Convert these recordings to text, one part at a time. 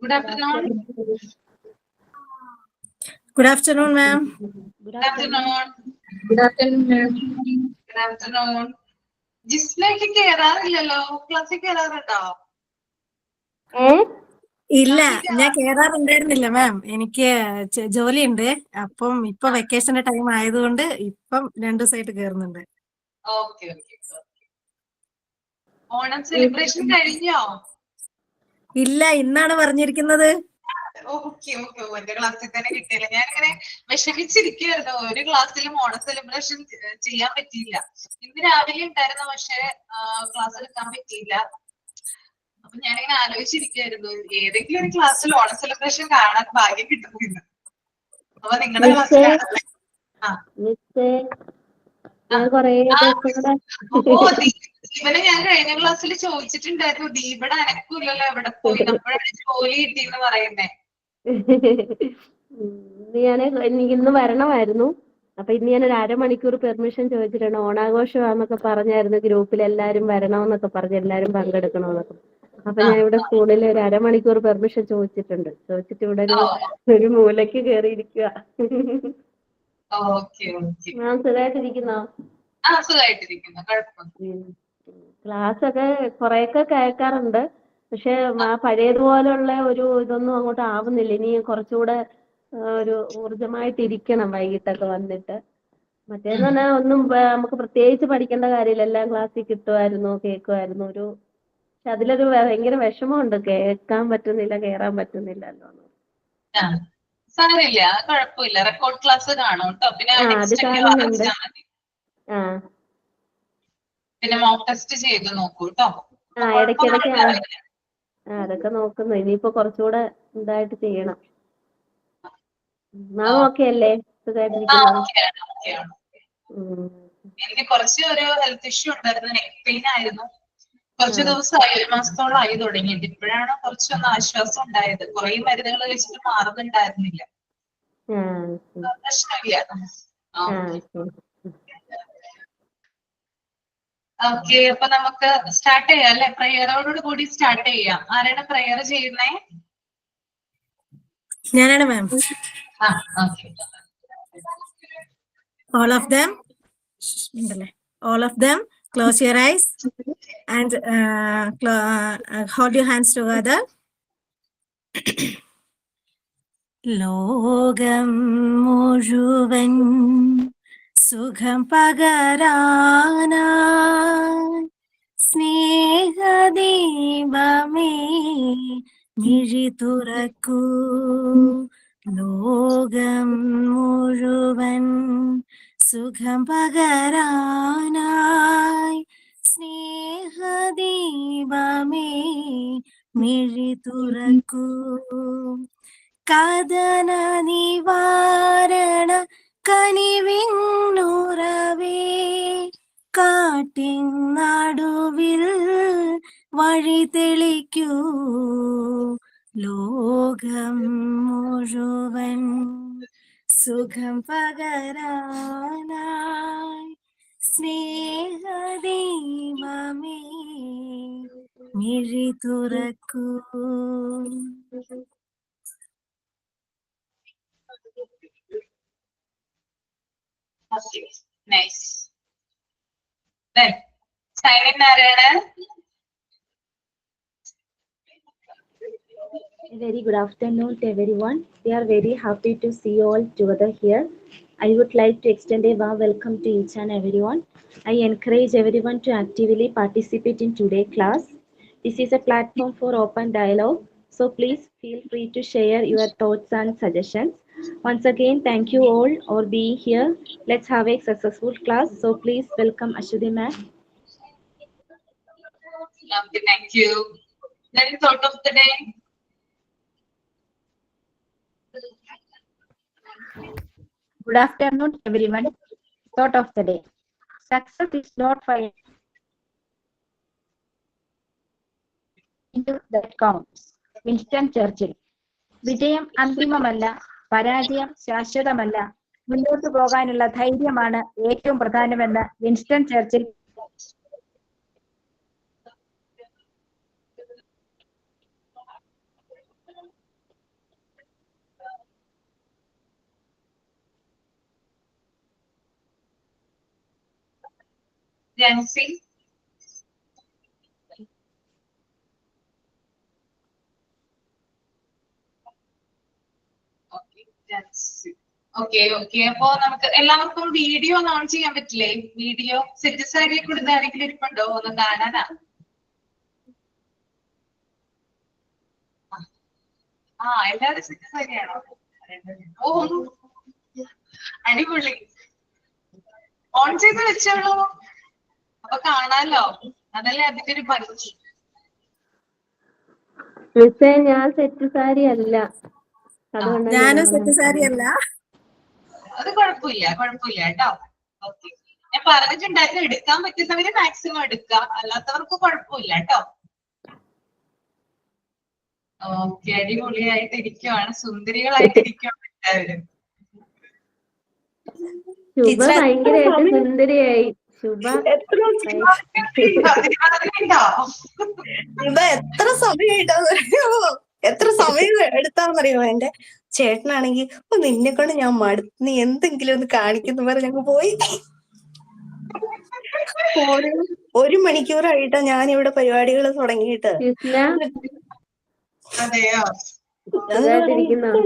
Good afternoon. Good afternoon, ma'am. Good afternoon. Good afternoon, ma'am. Good afternoon. ജിസ്മയ്ക്ക് കേറാറില്ലല്ലോ, ക്ലാസ്സിൽ കേറാറുണ്ടോ? ഇല്ല, ഞാൻ കേറാറുണ്ടായിരുന്നില്ല മാം. എനിക്ക് ജോലിയുണ്ട്. അപ്പം ഇപ്പൊ വെക്കേഷന്റെ ടൈം ആയതുകൊണ്ട് ഇപ്പം 2 ദിവസമായിട്ട് കേറുന്നുണ്ട്. Okay okay. ഓണം സെലിബ്രേഷൻ കഴിഞ്ഞോ? ഇല്ല, ഇന്നാണ് പറഞ്ഞിരിക്കുന്നത്. Okay okay. എന്റെ ക്ലാസ്സിൽ തന്നെ കിട്ടിയില്ല. ഞാനിങ്ങനെ വിഷമിച്ചിരിക്കുകയായിരുന്നു. ഒരു ക്ലാസ്സിലും ഓണം സെലിബ്രേഷൻ ചെയ്യാൻ പറ്റിയില്ല. ഇന്ന് രാവിലെ ഉണ്ടായിരുന്നു, പക്ഷെ ക്ലാസ് എടുക്കാൻ പറ്റിയില്ല. അപ്പൊ ഞാനിങ്ങനെ ആലോചിച്ചിരിക്കുകയായിരുന്നു, ഏതെങ്കിലും ഒരു ക്ലാസ്സിൽ ഓണം സെലിബ്രേഷൻ കാണാൻ ഭാഗ്യം കിട്ടുന്നില്ല. അപ്പൊ നിങ്ങളുടെ ക്ലാസ്സിലാണല്ലേ? ഇവനെ ഞാൻ കഴിഞ്ഞ ക്ലാസ്സിൽ ചോദിച്ചിട്ടുണ്ടായിരുന്നു, ദീപയുടെ അനക്കൂല്ലല്ലോ, എവിടെ പോയി, നമ്മളെ ജോലി കിട്ടിയെന്ന് പറയുന്നേ. എനിക്ക് ഇന്ന് വരണമായിരുന്നു. അപ്പൊ ഇന്ന് ഞാൻ ഒരു അരമണിക്കൂർ പെർമിഷൻ ചോദിച്ചിട്ടുണ്ട്. ഓണാഘോഷമാന്നൊക്കെ പറഞ്ഞായിരുന്നു, ഗ്രൂപ്പിൽ എല്ലാരും വരണമെന്നൊക്കെ പറഞ്ഞ് എല്ലാരും പങ്കെടുക്കണമെന്നൊക്കെ. അപ്പൊ ഞാൻ ഇവിടെ സ്കൂളിൽ ഒരു അരമണിക്കൂർ പെർമിഷൻ ചോദിച്ചിട്ടുണ്ട്. ചോദിച്ചിട്ട് ഇവിടെ ഒരു മൂലയ്ക്ക് കയറിയിരിക്കുക. സുഖമായിട്ടിരിക്കുന്നോ? ക്ലാസ് ഒക്കെ കൊറേയൊക്കെ കേൾക്കാറുണ്ട്. പക്ഷെ പഴയതുപോലുള്ള ഒരു ഇതൊന്നും അങ്ങോട്ട് ആവുന്നില്ല. ഇനി കുറച്ചുകൂടെ ഒരു ഊർജമായിട്ടിരിക്കണം വൈകിട്ടൊക്കെ വന്നിട്ട്. മറ്റേന്ന് പറഞ്ഞാൽ ഒന്നും നമുക്ക് പ്രത്യേകിച്ച് പഠിക്കേണ്ട കാര്യമില്ല. എല്ലാം ക്ലാസ്സിൽ കിട്ടുമായിരുന്നു, കേൾക്കുമായിരുന്നു. പക്ഷെ അതിലൊരു ഭയങ്കര വിഷമമുണ്ട്, കേൾക്കാൻ പറ്റുന്നില്ല, കേറാൻ പറ്റുന്നില്ലല്ലോ. സാരമില്ല, കുഴപ്പമില്ല. റെക്കോർഡ് ക്ലാസ് കാണും കേട്ടോ. അത് കാണുന്നുണ്ട്. പിന്നെ മോക്ക് ടെസ്റ്റ് ചെയ്ത് നോക്കൂ കേട്ടോ. ഇടയ്ക്കിടയ്ക്ക് അതൊക്കെ നോക്കുന്നു. ഇനിയിപ്പോ കുറച്ചുകൂടെ ഇതായിട്ട് ചെയ്യണം. മാം ഓക്കെ അല്ലേ? എനിക്ക് കുറച്ച് ഒരു ഹെൽത്ത് ഇഷ്യൂ ഉണ്ടായിരുന്നു, നെക്ക് പെയിൻ ആയിരുന്നു. കുറച്ച് ദിവസമായി, 1 മാസത്തോളം ആയി തുടങ്ങിയിട്ട്. ഇപ്പോഴാണ് കുറച്ചൊന്ന് ആശ്വാസം ഉണ്ടായത്. കുറെ മരുന്നുകൾ കഴിച്ചിട്ട് മാറുന്നുണ്ടായിരുന്നില്ല. പ്രശ്നമില്ല. ഓക്കെ, അപ്പൊ നമുക്ക് സ്റ്റാർട്ട് ചെയ്യാം അല്ലെ? പ്രയറോട് കൂടി സ്റ്റാർട്ട് ചെയ്യാം. ആരാണ് പ്രയർ ചെയ്യുന്നേ? ഞാനാണ് മാം. All of them close your eyes and hold your hands together. ലോകം മുഴുവൻ സുഖം പകരാനായി സ്നേഹദീപമേ മിഴി തുറക്കൂ. ലോകം മുഴുവൻ സുഖം പകരാനായി സ്നേഹദീപമേ മിഴി തുറക്കൂ. കദന നിവാരണ കനിവിന്നുറവേ കാട്ടിൻ നടുവിൽ വഴി തെളിക്കൂ. ലോകം മുഴുവൻ സുഖം പകരാനായി സ്നേഹദീപമേ മിഴി തുറക്കൂ. Nice. Then, sign in ആരാണ്? A very good afternoon to everyone. We are very happy to see you all together here. I would like to extend a warm welcome to each and everyone. I encourage everyone to actively participate in today's class. This is a platform for open dialogue, so please feel free to share your thoughts and suggestions. Once again, thank you all for being here. Let's have a successful class. So please welcome Ashwati ma'am. Okay, thank you. Then thought of the day. Good afternoon, everyone. Thought of the day. Success is not fine that counts. Winston Churchill. വിജയം അന്തിമമല്ല, പരാജയം ശാശ്വതമല്ല, മുന്നോട്ട് പോകാനുള്ള ധൈര്യമാണ് ഏറ്റവും പ്രധാനമെന്ന് Winston Churchill. Jancy. Okay okay. അപ്പൊ നമുക്ക് എല്ലാവർക്കും വീഡിയോ ഒന്ന് ഓൺ ചെയ്യാൻ പറ്റില്ലേ? വീഡിയോ സെറ്റ് സാരി കൊടുത്ത് ആരെങ്കിലും ഇരിപ്പുണ്ടോ ഒന്ന് കാണാനാ? എല്ലാവരും സെറ്റ് സാരിയാണോ? ഓ അടിപൊളി. ഓൺ ചെയ്ത് വെച്ചോളൂ, അപ്പൊ കാണാലോ. അതല്ലേ അതിന്റെ ഒരു ഭംഗി. മിസ്സേ ഞാൻ സെറ്റ് സാരി അല്ല, അതുകൊണ്ടാണ് ഞാനും സെറ്റ് സാരി അല്ല. അത് കുഴപ്പമില്ല കേട്ടോ. ഓക്കെ, ഞാൻ പറഞ്ഞിട്ടുണ്ടായിരുന്നു എടുക്കാൻ പറ്റുന്നവര് മാക്സിമം എടുക്കാം, അല്ലാത്തവർക്ക് കുഴപ്പമില്ല കേട്ടോ. ഓക്കെ, അടിപൊളിയായിട്ട് ഇരിക്കുവാണ്, സുന്ദരികളായിട്ട് ഇരിക്കുവാണ് എല്ലാവരും. ശുഭ ഭയങ്കരമായിട്ട് സുന്ദരിയായി. ശുഭ എത്ര സമയമായിട്ടാന്നറിയോ, എത്ര സമയം എടുത്താന്നറിയോ. എന്റെ ചേട്ടനാണെങ്കിൽ നിന്നെ കൊണ്ട് ഞാൻ മടുത്ത്, നീ എന്തെങ്കിലും ഒന്ന് കാണിക്കുന്നു പറഞ്ഞ് ഞങ്ങൾ പോയി. 1 മണിക്കൂറായിട്ടാ ഞാൻ ഇവിടെ പരിപാടികൾ തുടങ്ങിയിട്ട്. അതെയോ?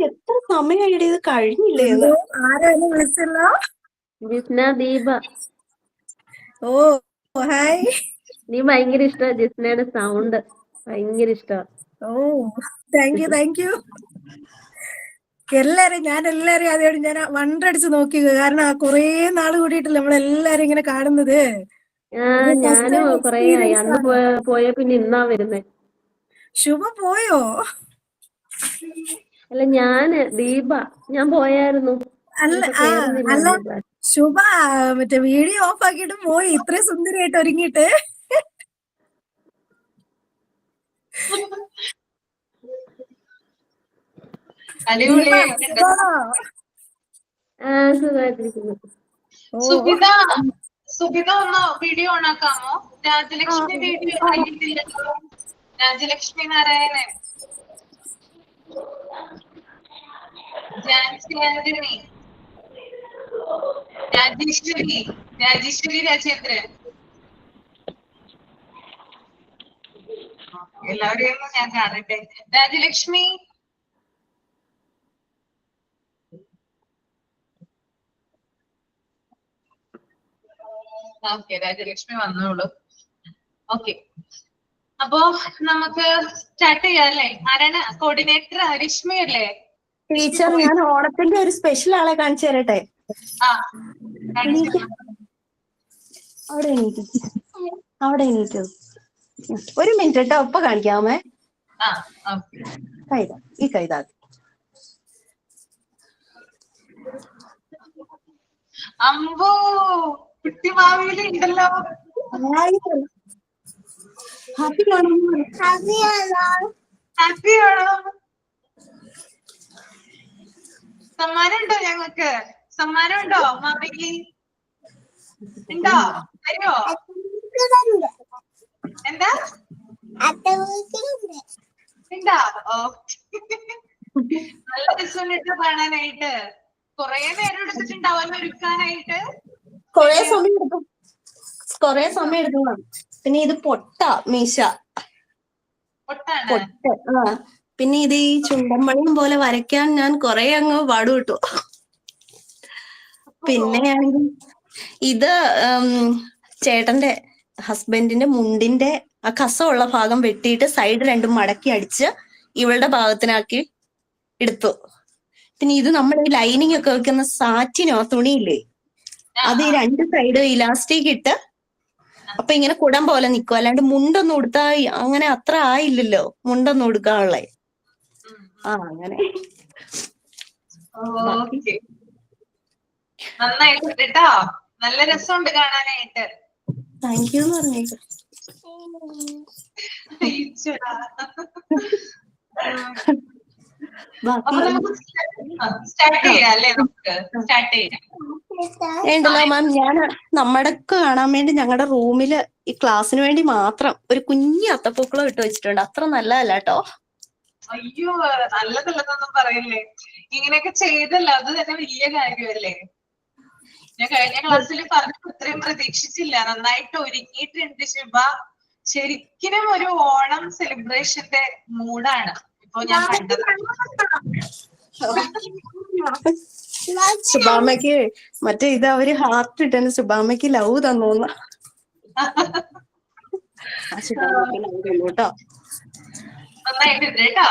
എത്ര സമയമായിട്ട് ഇത് കഴിഞ്ഞില്ലേ എന്ന്. ആരായാലും വിളിച്ചല്ലോ. ജിസ്ന ദീപ. ഓ ഹായ്. നീ ഭയങ്കര ഇഷ്ട ജിസ്നയുടെ സൗണ്ട്, ഭയങ്കര ഇഷ്ട. ഓ താങ്ക് യു. ഞാൻ എല്ലാരെയും അതോട് ഞാൻ വണ്ടടിച്ച് നോക്കി, കാരണം കുറേ നാള് കൂടിയിട്ടില്ല നമ്മളെല്ലാരും ഇങ്ങനെ കാണുന്നത്. ഞാനും കൊറേ ആയി, അന്ന് പോയ പിന്നെ ഇന്നാ വരുന്നേ. ശുഭ പോയോ? അല്ല ദീപ ഞാൻ പോയായിരുന്നു. അല്ല ശുഭ മറ്റേ വീഡിയോ ഓഫ് ആക്കിയിട്ട് പോയി, ഇത്രയും സുന്ദരിയായിട്ട് ഒരുങ്ങിയിട്ട്. സുബിത ഒന്ന് വീഡിയോ ഓൺ ആക്കാമോ? രാജലക്ഷ്മി വീഡിയോ ആയിട്ടില്ലല്ലോ. രാജലക്ഷ്മി നാരായണൻ, ജാൻസി ആന്റണി, രാജേശ്വരി രാജേന്ദ്രൻ, എല്ലാവരെയും ഞാൻ കാണട്ടെ. രാജലക്ഷ്മി, ഓക്കെ, രാജലക്ഷ്മി വന്നോളൂ. ഓക്കെ, അപ്പോ നമുക്ക് സ്റ്റാർട്ട് ചെയ്യാം അല്ലേ? ആരാണ് കോർഡിനേറ്റർ? രശ്മി അല്ലേ? ടീച്ചർ, ഞാൻ ഓണത്തിന്റെ ഒരു സ്പെഷ്യൽ ആളെ കാണിച്ചു തരട്ടെ. അവിടെ എണീറ്റു. 1 മിനിറ്റ് കേട്ടോ, ഇപ്പൊ കാണിക്കാമേ. ഈ കൈതാ. അമ്പോ, കുട്ടിമാവിയിൽ ഉണ്ടല്ലോ. ഹാപ്പിയാണോ? സമ്മാനം ഉണ്ടോ? ഞങ്ങൾക്ക് സമ്മാനം ഉണ്ടോ? മാമിക്ക് ഉണ്ടോ? തരുമോ? എന്താ ഉണ്ടോ? നല്ല രസമുണ്ട് കാണാനായിട്ട്. കൊറേ നേരം എടുത്തിട്ടുണ്ടാവല്ലോ ഒരുക്കാനായിട്ട്. കൊറേ സമയം എടുക്കണം. പിന്നെ ഇത് മീശ പൊട്ട്. പിന്നെ ഇത് ഈ ചുണ്ടൻമണിയും പോലെ വരയ്ക്കാൻ ഞാൻ കൊറേ അങ്ങ് പാടുപെട്ടു. പിന്നെ ഇത് ചേട്ടന്റെ ഹസ്ബൻഡിന്റെ മുണ്ടിന്റെ ആ കസമുള്ള ഭാഗം വെട്ടിയിട്ട് സൈഡ് 2 മടക്കി അടിച്ച് ഇവളുടെ ഭാഗത്തിനാക്കി എടുത്തു. പിന്നെ ഇത് നമ്മൾ ഈ ലൈനിങ് ഒക്കെ വെക്കുന്ന സാറ്റിനോ തുണിയില്ലേ, അത് ഈ 2 സൈഡും ഇലാസ്റ്റിക് ഇട്ട് അപ്പൊ ഇങ്ങനെ കുടം പോലെ നിക്കും. അല്ലാണ്ട് മുണ്ടൊന്നും ഉടുത്താ അങ്ങനെ അത്ര ആയില്ലല്ലോ മുണ്ടൊന്നും ഉടുക്കാനുള്ളേ. അങ്ങനെ നന്നായിട്ട് കേട്ടോ, നല്ല രസമുണ്ട് കാണാനായിട്ട്. താങ്ക് യു എന്ന് പറഞ്ഞേക്കും. വേണ്ടല്ലോ മാം, ഞാൻ നമ്മടക്ക് കാണാൻ വേണ്ടി ഞങ്ങളുടെ റൂമില് ഈ ക്ലാസ്സിന് വേണ്ടി മാത്രം ഒരു കുഞ്ഞു അത്തപ്പൂക്കളം ഇട്ട് വെച്ചിട്ടുണ്ട്. അത്ര നല്ലതല്ല കേട്ടോ. അയ്യോ, നല്ലതല്ലെന്നൊന്നും പറയില്ലേ. ഇങ്ങനെയൊക്കെ ചെയ്തല്ലോ, അത് തന്നെ വലിയ കാര്യമല്ലേ. ഞാൻ കഴിഞ്ഞ ക്ലാസ്സിൽ പറഞ്ഞപ്പോ ഇത്രയും പ്രതീക്ഷിച്ചില്ല. നന്നായിട്ട് ഒരുങ്ങിയിട്ടുണ്ട് ശുഭ. ശരിക്കും ഒരു ഓണം സെലിബ്രേഷന്റെ മൂഡാണ് ഇപ്പൊ ഞാൻ കണ്ടത്. സുബാമയ്ക്ക് മറ്റേ ഇത് അവര് ഹാർട്ട് ഇട്ടെന്ന് സുബാമയ്ക്ക് ലവ് തന്നോന്ന. സുബാമയ്ക്ക് ലവ് തന്നു കേട്ടോ. നന്നായിട്ടുണ്ട് കേട്ടോ.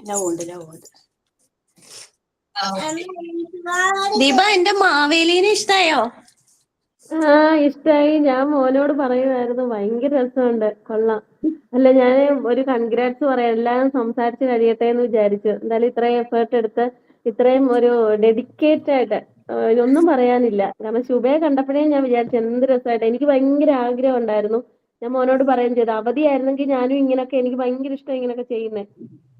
ലവ് ഉണ്ട്. ദീപ എന്റെ മാവേലീനെ ഇഷ്ടായോ? ആ ഇഷ്ടായി. ഞാൻ മോനോട് പറയുമായിരുന്നു, ഭയങ്കര രസമുണ്ട്, കൊള്ളാം. അല്ല, ഞാൻ ഒരു കൺഗ്രാറ്റ്സ് പറയാം, എല്ലാം സംസാരിച്ച് കഴിയട്ടെ എന്ന് വിചാരിച്ചു. എന്തായാലും ഇത്രയും എഫേർട്ട് എടുത്ത് ഇത്രയും ഒരു ഡെഡിക്കേറ്റ് ആയിട്ട് ഒന്നും പറയാനില്ല. കാരണം ശുഭയെ കണ്ടപ്പോഴേ ഞാൻ വിചാരിച്ചു എന്ത് രസമായിട്ട്. എനിക്ക് ഭയങ്കര ആഗ്രഹം ഉണ്ടായിരുന്നു. ഞാൻ മോനോട് പറയുകയും ചെയ്തു, അവധിയായിരുന്നെങ്കിൽ ഞാനും ഇങ്ങനൊക്കെ, എനിക്ക് ഭയങ്കര ഇഷ്ടം ഇങ്ങനൊക്കെ ചെയ്യുന്നേ,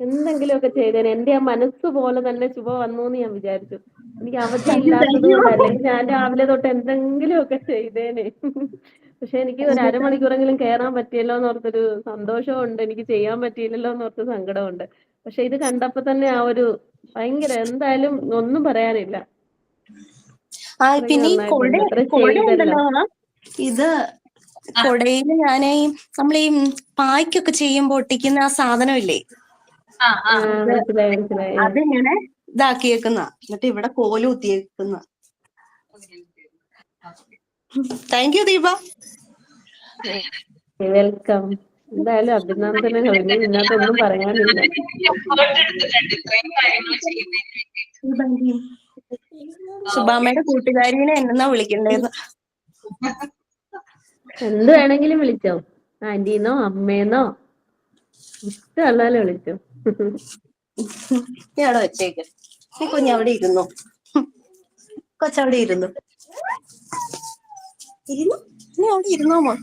എന്തെങ്കിലുമൊക്കെ ചെയ്തേനെ. എന്റെ ആ മനസ്സ് പോലെ തന്നെ ശുഭ വന്നു എന്ന് ഞാൻ വിചാരിച്ചു. എനിക്ക് അവധി ഇല്ലാത്തത് കൊണ്ട്, അല്ലെങ്കിൽ ഞാൻ രാവിലെ തൊട്ട് എന്തെങ്കിലുമൊക്കെ ചെയ്തേനെ. പക്ഷെ എനിക്ക് ഒരു അരമണിക്കൂറെങ്കിലും കയറാൻ പറ്റിയല്ലോ എന്നോർത്തൊരു സന്തോഷമുണ്ട്, എനിക്ക് ചെയ്യാൻ പറ്റിയില്ലല്ലോ എന്നോർത്ത് സങ്കടമുണ്ട്. പക്ഷെ ഇത് കണ്ടപ്പോ തന്നെ ആ ഒരു ഭയങ്കര, എന്തായാലും ഒന്നും പറയാനില്ല. പിന്നെ ഈ കൊടയുണ്ടല്ലോ, ഇത് കൊടയില് ഞാനേ നമ്മളീ പായ്ക്കൊക്കെ ചെയ്യുമ്പോ ഒട്ടിക്കുന്ന ആ സാധനം ഇല്ലേ, മനസ്സിലായി. അതിങ്ങനെ ഇതാക്കിയേക്കുന്ന, എന്നിട്ട് ഇവിടെ കോല് കുത്തിയേക്കുന്ന. Thank you Deepa. വെൽക്കം. എന്തായാലും അഭിനന്ദനങ്ങൾ. ഇനി ഇതിനകത്തൊന്നും പറയാനില്ല. സുബാമയുടെ കൂട്ടുകാരിനെ എന്നാ വിളിക്കണ്ടേന്ന്. എന്ത് വേണമെങ്കിലും വിളിച്ചോ, ആന്റീന്നോ അമ്മേന്നോ ഇഷ്ടമല്ലാലും വിളിച്ചോ. നീ അവിടെ വെച്ചേക്ക്. നീ കുഞ്ഞവിടെ ഇരുന്നു, കൊച്ചവിടെ ഇരുന്നു. നീ അവിടെ ഇരുന്നോമോ?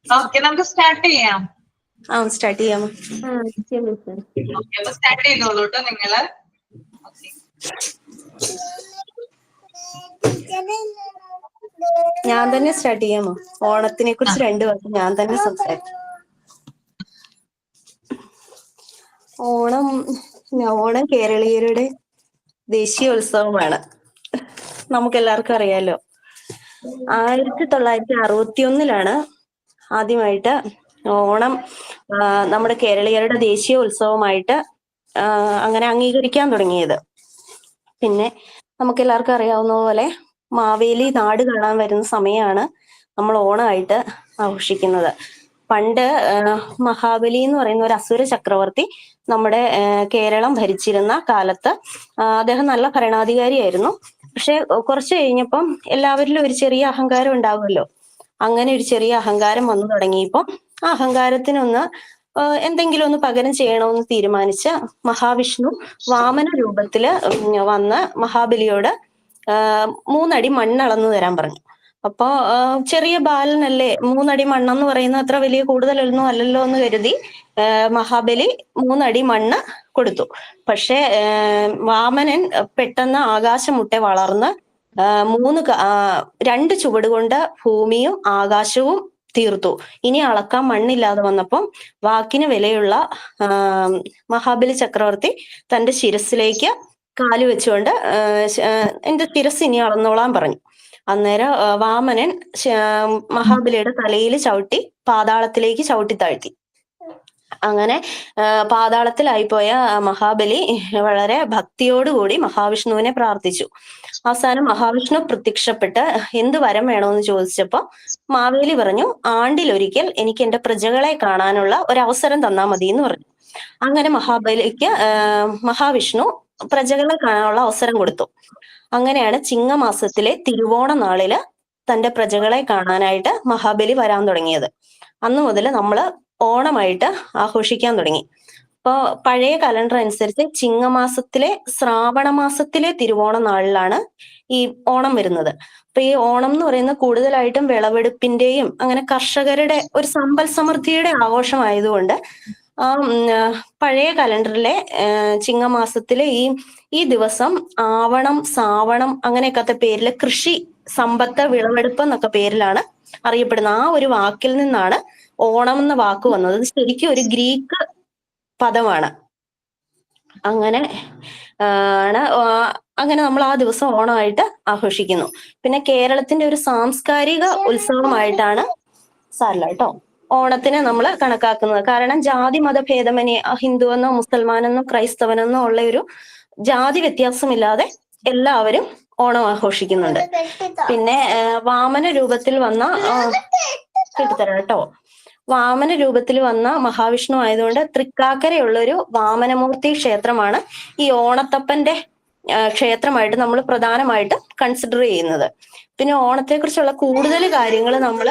ഓക്കെ, നമുക്ക് സ്റ്റാർട്ട് ചെയ്യാം. സ്റ്റാർട്ട് ചെയ്യാമോ? സ്റ്റാർട്ട് ചെയ്തോളൂ കേട്ടോ നിങ്ങള്. ഞാൻ തന്നെ സ്റ്റാർട്ട് ചെയ്യാമോ? ഓണത്തിനെ കുറിച്ച് 2 വാക്ക് ഞാൻ തന്നെ സംസാരിക്കും. ഓണം കേരളീയരുടെ ദേശീയ ഉത്സവമാണ്. നമുക്കെല്ലാവർക്കും അറിയാലോ. 1961 ആദ്യമായിട്ട് ഓണം നമ്മുടെ കേരളീയരുടെ ദേശീയ ഉത്സവമായിട്ട് അങ്ങനെ അംഗീകരിക്കാൻ തുടങ്ങിയത്. പിന്നെ നമുക്കെല്ലാവർക്കും അറിയാവുന്ന പോലെ മാവേലി നാട് കാണാൻ വരുന്ന സമയമാണ് നമ്മൾ ഓണമായിട്ട് ആഘോഷിക്കുന്നത്. പണ്ട് മഹാബലി എന്ന് പറയുന്ന ഒരു അസുര ചക്രവർത്തി നമ്മുടെ കേരളം ഭരിച്ചിരുന്ന കാലത്ത് അദ്ദേഹം നല്ല ഭരണാധികാരിയായിരുന്നു. പക്ഷെ കുറച്ച് കഴിഞ്ഞപ്പം എല്ലാവരിലും ഒരു ചെറിയ അഹങ്കാരം ഉണ്ടാകുമല്ലോ. അങ്ങനെ ഒരു ചെറിയ അഹങ്കാരം വന്നു തുടങ്ങിയപ്പോൾ ആ അഹങ്കാരത്തിനൊന്ന് എന്തെങ്കിലും ഒന്ന് പകരം ചെയ്യണമെന്ന് തീരുമാനിച്ച മഹാവിഷ്ണു വാമന രൂപത്തില് വന്ന് മഹാബലിയോട് 3 അടി മണ്ണളന്നു തരാൻ പറഞ്ഞു. അപ്പൊ ചെറിയ ബാലനല്ലേ, 3 അടി മണ്ണെന്ന് പറയുന്നത് അത്ര വലിയ കൂടുതലൊന്നും അല്ലല്ലോ എന്ന് കരുതി മഹാബലി 3 അടി മണ്ണ് കൊടുത്തു. പക്ഷെ വാമനൻ പെട്ടെന്ന് ആകാശം മുട്ടെ വളർന്ന് 2 ചുവട് കൊണ്ട് ഭൂമിയും ആകാശവും തീർത്തു. ഇനി അളക്കാൻ മണ്ണില്ലാതെ വന്നപ്പം വാക്കിന് വിലയുള്ള മഹാബലി ചക്രവർത്തി തന്റെ ശിരസിലേക്ക് കാല് വെച്ചുകൊണ്ട് എന്റെ ശിരസ് ഇനി അളന്നോളാൻ പറഞ്ഞു. അന്നേരം വാമനൻ മഹാബലിയുടെ തലയിൽ ചവിട്ടി പാതാളത്തിലേക്ക് ചവിട്ടി താഴ്ത്തി. അങ്ങനെ പാതാളത്തിലായിപ്പോയ മഹാബലി വളരെ ഭക്തിയോടുകൂടി മഹാവിഷ്ണുവിനെ പ്രാർത്ഥിച്ചു. അവസാനം മഹാവിഷ്ണു പ്രത്യക്ഷപ്പെട്ട് എന്ത് വരം വേണമെന്ന് ചോദിച്ചപ്പോ മാവേലി പറഞ്ഞു, ആണ്ടിലൊരിക്കൽ എനിക്ക് എന്റെ പ്രജകളെ കാണാനുള്ള ഒരവസരം തന്നാ മതി എന്ന് പറഞ്ഞു. അങ്ങനെ മഹാവിഷ്ണു പ്രജകളെ കാണാനുള്ള അവസരം കൊടുത്തു. അങ്ങനെയാണ് ചിങ്ങമാസത്തിലെ തിരുവോണ നാളില് തന്റെ പ്രജകളെ കാണാനായിട്ട് മഹാബലി വരാൻ തുടങ്ങിയത്. അന്ന് മുതൽ നമ്മള് ഓണമായിട്ട് ആഘോഷിക്കാൻ തുടങ്ങി. ഇപ്പൊ പഴയ കലണ്ടർ അനുസരിച്ച് ചിങ്ങമാസത്തിലെ ശ്രാവണ മാസത്തിലെ തിരുവോണ നാളിലാണ് ഈ ഓണം വരുന്നത്. അപ്പൊ ഈ ഓണം എന്ന് പറയുന്നത് കൂടുതലായിട്ടും വിളവെടുപ്പിന്റെയും അങ്ങനെ കർഷകരുടെ ഒരു സമ്പൽ സമൃദ്ധിയുടെ ആഘോഷമായതുകൊണ്ട് പഴയ കലണ്ടറിലെ ചിങ്ങമാസത്തിലെ ഈ ദിവസം ആവണം, സാവണം അങ്ങനെയൊക്കെ പേരില് കൃഷി സമ്പത്ത് വിളവെടുപ്പ് എന്നൊക്കെ പേരിലാണ് അറിയപ്പെടുന്നത്. ആ ഒരു വാക്കിൽ നിന്നാണ് ഓണം എന്ന വാക്ക് വന്നത്. ഇത് ശരിക്കും ഒരു ഗ്രീക്ക് പദമാണ്. അങ്ങനെ ആണ് അങ്ങനെ നമ്മൾ ആ ദിവസം ഓണമായിട്ട് ആഘോഷിക്കുന്നു. പിന്നെ കേരളത്തിന്റെ ഒരു സാംസ്കാരിക ഉത്സവമായിട്ടാണ് സാരല്ല കേട്ടോ ഓണത്തിനെ നമ്മൾ കണക്കാക്കുന്നത്. കാരണം ജാതി മത ഭേദമന്യേ ഹിന്ദുവെന്നോ മുസൽമാനെന്നോ ക്രൈസ്തവനെന്നോ ഉള്ള ഒരു ജാതി വ്യത്യാസമില്ലാതെ എല്ലാവരും ഓണം ആഘോഷിക്കുന്നുണ്ട്. പിന്നെ വാമന രൂപത്തിൽ വന്ന കിട്ടിത്തരാം കേട്ടോ. വാമന രൂപത്തിൽ വന്ന മഹാവിഷ്ണു ആയതുകൊണ്ട് തൃക്കാക്കരയുള്ളൊരു വാമനമൂർത്തി ക്ഷേത്രമാണ് ഈ ഓണത്തപ്പന്റെ ക്ഷേത്രമായിട്ട് നമ്മൾ പ്രധാനമായിട്ട് കൺസിഡർ ചെയ്യുന്നത്. പിന്നെ ഓണത്തെ കുറിച്ചുള്ള കൂടുതൽ കാര്യങ്ങൾ നമ്മൾ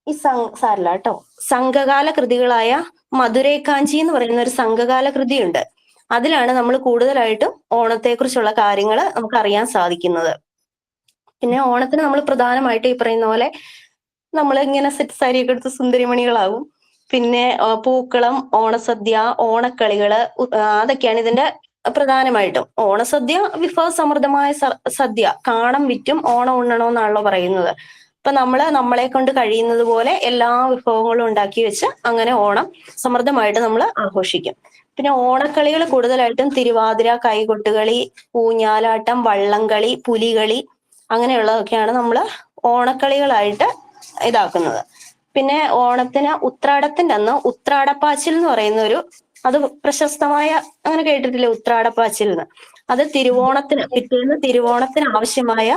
ഈ സാരല്ല കേട്ടോ സംഘകാല കൃതികളായ മധുരൈക്കാഞ്ചി എന്ന് പറയുന്ന ഒരു സംഘകാല കൃതിയുണ്ട്. അതിലാണ് നമ്മൾ കൂടുതലായിട്ടും ഓണത്തെക്കുറിച്ചുള്ള കാര്യങ്ങൾ നമുക്ക് അറിയാൻ സാധിക്കുന്നത്. പിന്നെ ഓണത്തിന് നമ്മൾ പ്രധാനമായിട്ട് ഈ പറയുന്ന പോലെ നമ്മൾ ഇങ്ങനെ സെറ്റ് സാരിയൊക്കെ എടുത്ത് സുന്ദരിമണികളാവും. പിന്നെ പൂക്കളം, ഓണസദ്യ, ഓണക്കളികള് അതൊക്കെയാണ് ഇതിന്റെ പ്രധാനമായിട്ടും. ഓണസദ്യ വിഭവസമൃദ്ധമായ സദ്യ, കാണം വിറ്റും ഓണം ഉണ്ണണമെന്നാണല്ലോ പറയുന്നത്. അപ്പൊ നമ്മളെ കൊണ്ട് കഴിയുന്നത് പോലെ എല്ലാ വിഭവങ്ങളും ഉണ്ടാക്കി വെച്ച് അങ്ങനെ ഓണം സമൃദ്ധമായിട്ട് നമ്മൾ ആഘോഷിക്കും. പിന്നെ ഓണക്കളികൾ കൂടുതലായിട്ടും തിരുവാതിര, കൈകൊട്ടുകളി, ഊഞ്ഞാലാട്ടം, വള്ളംകളി, പുലികളി അങ്ങനെയുള്ളതൊക്കെയാണ് നമ്മൾ ഓണക്കളികളായിട്ട് ഇതാക്കുന്നത്. പിന്നെ ഓണത്തിന് ഉത്രാടത്തിന്റെ അന്ന് ഉത്രാടപ്പാച്ചിൽ എന്ന് പറയുന്ന അത് പ്രശസ്തമായ അങ്ങനെ കേട്ടിട്ടില്ലേ ഉത്രാടപ്പാച്ചിൽ എന്ന്. അത് പിറ്റേന്ന് തിരുവോണത്തിന് ആവശ്യമായ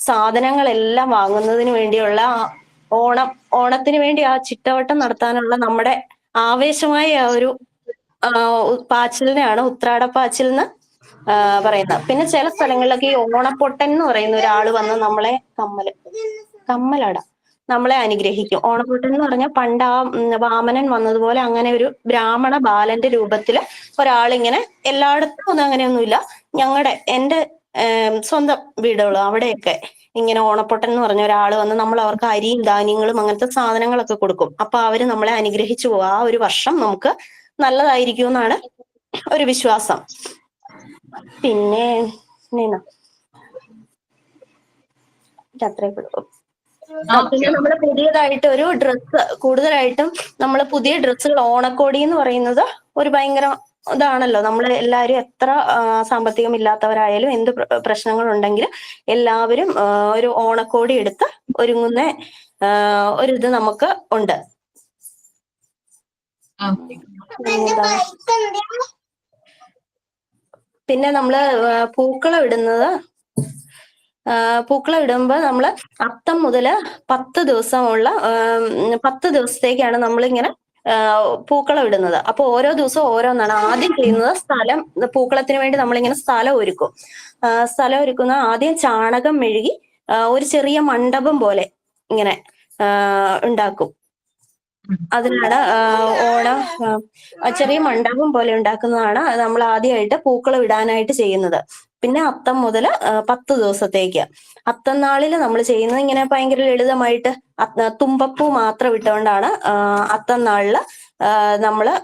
സാധനങ്ങളെല്ലാം വാങ്ങുന്നതിന് വേണ്ടിയുള്ള ഓണത്തിന് വേണ്ടി ആ ചിട്ടവട്ടം നടത്താനുള്ള നമ്മുടെ ആവേശമായ ഒരു പാച്ചിലിനെയാണ് ഉത്രാടപ്പാച്ചിൽ എന്ന് പറയുന്നത്. പിന്നെ ചില സ്ഥലങ്ങളിലൊക്കെ ഈ ഓണപ്പൊട്ടൻ എന്ന് പറയുന്ന ഒരാള് വന്ന് നമ്മളെ അനുഗ്രഹിക്കും. ഓണപ്പൊട്ടൻ എന്ന് പറഞ്ഞാൽ പണ്ട് വാമനൻ വന്നതുപോലെ അങ്ങനെ ഒരു ബ്രാഹ്മണ ബാലന്റെ രൂപത്തില് ഒരാളിങ്ങനെ എല്ലായിടത്തും ഒന്നും അങ്ങനെയൊന്നുമില്ല. എന്റെ സ്വന്തം വീടുകളും അവിടെയൊക്കെ ഇങ്ങനെ ഓണപ്പൊട്ടൻ എന്ന് പറഞ്ഞ ഒരാൾ വന്ന് നമ്മൾ അവർക്ക് അരിയും ധാന്യങ്ങളും അങ്ങനത്തെ സാധനങ്ങളൊക്കെ കൊടുക്കും. അപ്പൊ അവര് നമ്മളെ അനുഗ്രഹിച്ചു പോകും. ആ ഒരു വർഷം നമുക്ക് നല്ലതായിരിക്കും എന്നാണ് ഒരു വിശ്വാസം. പിന്നെ പിന്നെ നമ്മൾ പുതിയതായിട്ട് ഒരു ഡ്രസ്സ് കൂടുതലായിട്ടും നമ്മൾ പുതിയ ഡ്രസ്സുകൾ ഓണക്കോടി എന്ന് പറയുന്നത് ഒരു ഭയങ്കര ഇതാണല്ലോ. നമ്മൾ എല്ലാവരും എത്ര സാമ്പത്തികം ഇല്ലാത്തവരായാലും എന്ത് പ്രശ്നങ്ങളുണ്ടെങ്കിലും എല്ലാവരും ഒരു ഓണക്കോടി എടുത്ത് ഒരുങ്ങുന്ന ഒരിത് നമുക്ക് ഉണ്ട്. പിന്നെ നമ്മള് പൂക്കളം ഇടുമ്പോ നമ്മള് അത്തം മുതല് 10 ദിവസത്തേക്കാണ് നമ്മളിങ്ങനെ പൂക്കളം ഇടുന്നത്. അപ്പൊ ഓരോ ദിവസവും ഓരോന്നാണ്. ആദ്യം ചെയ്യുന്നത് പൂക്കളത്തിന് വേണ്ടി നമ്മളിങ്ങനെ സ്ഥലം ഒരുക്കും. ആദ്യം ചാണകം മെഴുകി ഒരു ചെറിയ മണ്ഡപം പോലെ ഇങ്ങനെ ഉണ്ടാക്കും. അതിനാണ് ചെറിയ മണ്ഡപം പോലെ ഉണ്ടാക്കുന്നതാണ് നമ്മൾ ആദ്യമായിട്ട് പൂക്കളം ഇടാനായിട്ട് ചെയ്യുന്നത്. പിന്നെ അത്തം മുതൽ 10 ദിവസത്തേക്ക്. അത്തം നാളില് നമ്മൾ ചെയ്യുന്നത് ഇങ്ങനെ ഭയങ്കര ലളിതമായിട്ട് തുമ്പപ്പൂ മാത്രം ഇട്ടുകൊണ്ടാണ് അത്തം നാളില് നമ്മള്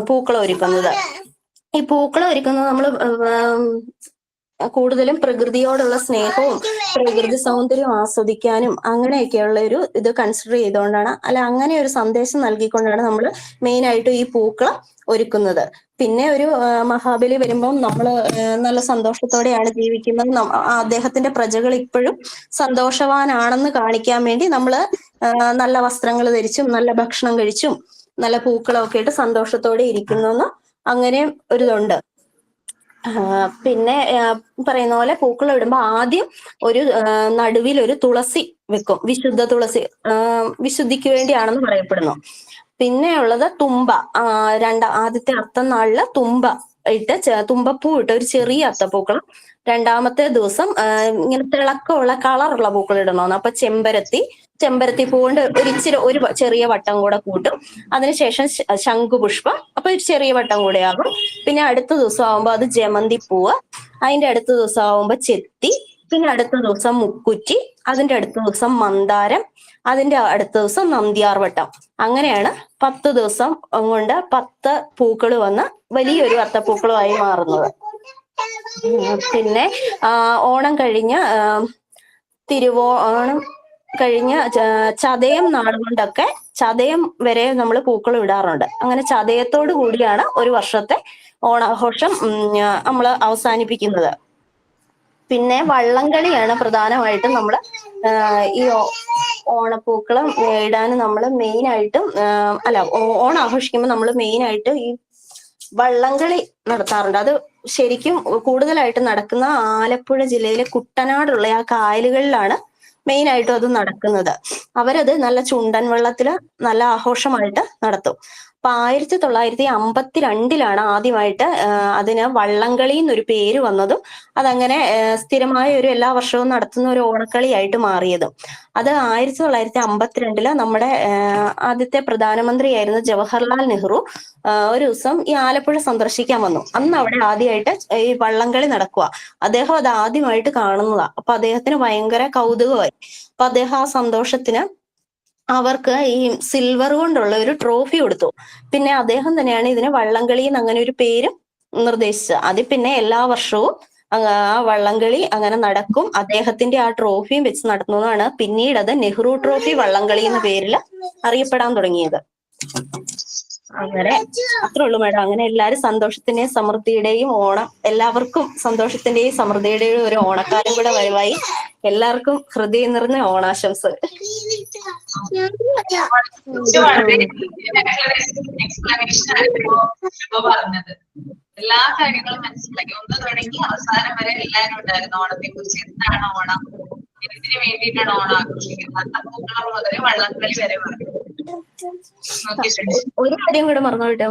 പൂക്കളം ഒരുക്കുന്നത്. ഈ പൂക്കളം ഒരുക്കുന്നത് നമ്മൾ കൂടുതലും പ്രകൃതിയോടുള്ള സ്നേഹവും പ്രകൃതി സൗന്ദര്യം ആസ്വദിക്കാനും അങ്ങനെയൊക്കെയുള്ള ഒരു ഇത് കൺസിഡർ ചെയ്തുകൊണ്ടാണ്, അങ്ങനെ ഒരു സന്ദേശം നൽകിക്കൊണ്ടാണ് നമ്മൾ മെയിൻ ആയിട്ട് ഈ പൂക്കളം ഒരുക്കുന്നത്. പിന്നെ ഒരു മഹാബലി വരുമ്പം നമ്മൾ നല്ല സന്തോഷത്തോടെയാണ് ജീവിക്കുന്നത്. അദ്ദേഹത്തിന്റെ പ്രജകൾ ഇപ്പോഴും സന്തോഷവാനാണെന്ന് കാണിക്കാൻ വേണ്ടി നമ്മൾ നല്ല വസ്ത്രങ്ങൾ ധരിച്ചും നല്ല ഭക്ഷണം കഴിച്ചും നല്ല പൂക്കളമൊക്കെ ഇട്ട് സന്തോഷത്തോടെ ഇരിക്കുന്നു. അങ്ങനെ ഒരിതുണ്ട്. പിന്നെ പറയുന്ന പോലെ പൂക്കളം ഇടുമ്പോ ആദ്യം ഒരു നടുവിൽ ഒരു തുളസി വെക്കും. വിശുദ്ധ തുളസി, വിശുദ്ധിക്ക് വേണ്ടിയാണെന്ന് പറയപ്പെടുന്നു. പിന്നെ ഉള്ളത് തുമ്പ. ആദ്യത്തെ അത്തം നാളില് തുമ്പപ്പൂ ഇട്ട് ഒരു ചെറിയ അത്തപ്പൂക്കളം. രണ്ടാമത്തെ ദിവസം ഇങ്ങനെ തിളക്കമുള്ള കളറുള്ള പൂക്കൾ ഇടണമെന്ന്. അപ്പൊ ചെമ്പരത്തി പൂ കൊണ്ട് ഒരു ചെറിയ വട്ടം കൂടെ കൂട്ടും. അതിനുശേഷം ശംഖുപുഷ്പം, അപ്പൊ ഒരു ചെറിയ വട്ടം കൂടെ ആകും. പിന്നെ അടുത്ത ദിവസം ആവുമ്പോ അത് ജമന്തി പൂവ്, അതിന്റെ അടുത്ത ദിവസം ആവുമ്പോ ചെത്തി, പിന്നെ അടുത്ത ദിവസം മുക്കുറ്റി, അതിന്റെ അടുത്ത ദിവസം മന്ദാരം, അതിന്റെ അടുത്ത ദിവസം നന്ദ്യാർവട്ടം. അങ്ങനെയാണ് 10 ദിവസം കൊണ്ട് 10 പൂക്കൾ വന്ന് വലിയൊരു അത്തപ്പൂക്കളമായി മാറുന്നത്. പിന്നെ ഓണം കഴിഞ്ഞ് കഴിഞ്ഞ് ചതയം നാൾ കൊണ്ടൊക്കെ ചതയം വരെ നമ്മൾ പൂക്കളം ഇടാറുണ്ട്. അങ്ങനെ ചതയത്തോടു കൂടിയാണ് ഒരു വർഷത്തെ ഓണാഘോഷം നമ്മൾ അവസാനിപ്പിക്കുന്നത്. പിന്നെ വള്ളംകളിയാണ് പ്രധാനമായിട്ടും നമ്മൾ ഈ ഓണപ്പൂക്കളം ഇടാൻ നമ്മൾ മെയിൻ ആയിട്ടും അല്ല ഓണം ആഘോഷിക്കുമ്പോൾ നമ്മൾ മെയിൻ ആയിട്ട് ഈ വള്ളംകളി നടത്താറുണ്ട്. അത് ശരിക്കും കൂടുതലായിട്ട് നടക്കുന്ന ആലപ്പുഴ ജില്ലയിലെ കുട്ടനാടുള്ള ആ കായലുകളിലാണ് മെയിൻ ആയിട്ടും അത് നടക്കുന്നത്. അവരത് നല്ല ചുണ്ടൻ വെള്ളത്തില് നല്ല ആഘോഷമായിട്ട് നടത്തും. അപ്പൊ 1952 ആദ്യമായിട്ട് അതിന് വള്ളംകളി എന്നൊരു പേര് വന്നതും അതങ്ങനെ സ്ഥിരമായ ഒരു എല്ലാ വർഷവും നടത്തുന്ന ഒരു ഓണക്കളിയായിട്ട് മാറിയതും. അത് 1952 നമ്മുടെ ആദ്യത്തെ പ്രധാനമന്ത്രിയായിരുന്ന ജവഹർലാൽ നെഹ്റു ഒരു ദിവസം ഈ ആലപ്പുഴ സന്ദർശിക്കാൻ വന്നു. അന്ന് അവിടെ ആദ്യമായിട്ട് ഈ വള്ളംകളി നടക്കുക. അദ്ദേഹം അത് ആദ്യമായിട്ട് കാണുന്നതാ. അപ്പൊ അദ്ദേഹത്തിന് ഭയങ്കര കൗതുകമായി. അപ്പൊ അദ്ദേഹം ആ സന്തോഷത്തിന് അവർക്ക് ഈ സിൽവർ കൊണ്ടുള്ള ഒരു ട്രോഫി കൊടുത്തു. പിന്നെ അദ്ദേഹം തന്നെയാണ് ഇതിന് വള്ളംകളി എന്ന് അങ്ങനെ ഒരു പേര് നിർദ്ദേശിച്ചത്. അതിൽ പിന്നെ എല്ലാ വർഷവും ആ വള്ളംകളി അങ്ങനെ നടക്കും. അദ്ദേഹത്തിന്റെ ആ ട്രോഫിയും വെച്ച് നടത്തുന്നതാണ് പിന്നീട് അത് നെഹ്റു ട്രോഫി വള്ളംകളി എന്ന പേരിൽ അറിയപ്പെടാൻ തുടങ്ങിയത്. അങ്ങനെ അത്രേ ഉള്ളൂ മാഡം. അങ്ങനെ എല്ലാവരും സന്തോഷത്തിന്റെയും സമൃദ്ധിയുടെയും ഓണം, എല്ലാവർക്കും സന്തോഷത്തിന്റെയും സമൃദ്ധിയുടെയും ഒരു ഓണക്കാലം കൂടെ വരവായി. എല്ലാവർക്കും ഹൃദയം നിറഞ്ഞ ഓണാശംസകൾ. പറഞ്ഞത് എല്ലാ കാര്യങ്ങളും മനസ്സിലാക്കി. ഒന്ന് തുടങ്ങി അവസാനം വരെ എല്ലാവരും ഉണ്ടായിരുന്നു. ഓണത്തെ കുറിച്ച് എന്താണ് ഓണം, എന്തിനു വേണ്ടിയിട്ടാണ് ഓണം ആഘോഷിക്കുന്നത്, അത്തപ്പൂക്കളം മുതൽ വള്ളംകളി വരെ പറഞ്ഞു. ഒരു കാര്യം കൂടെ മറന്നു പോയിട്ടോ,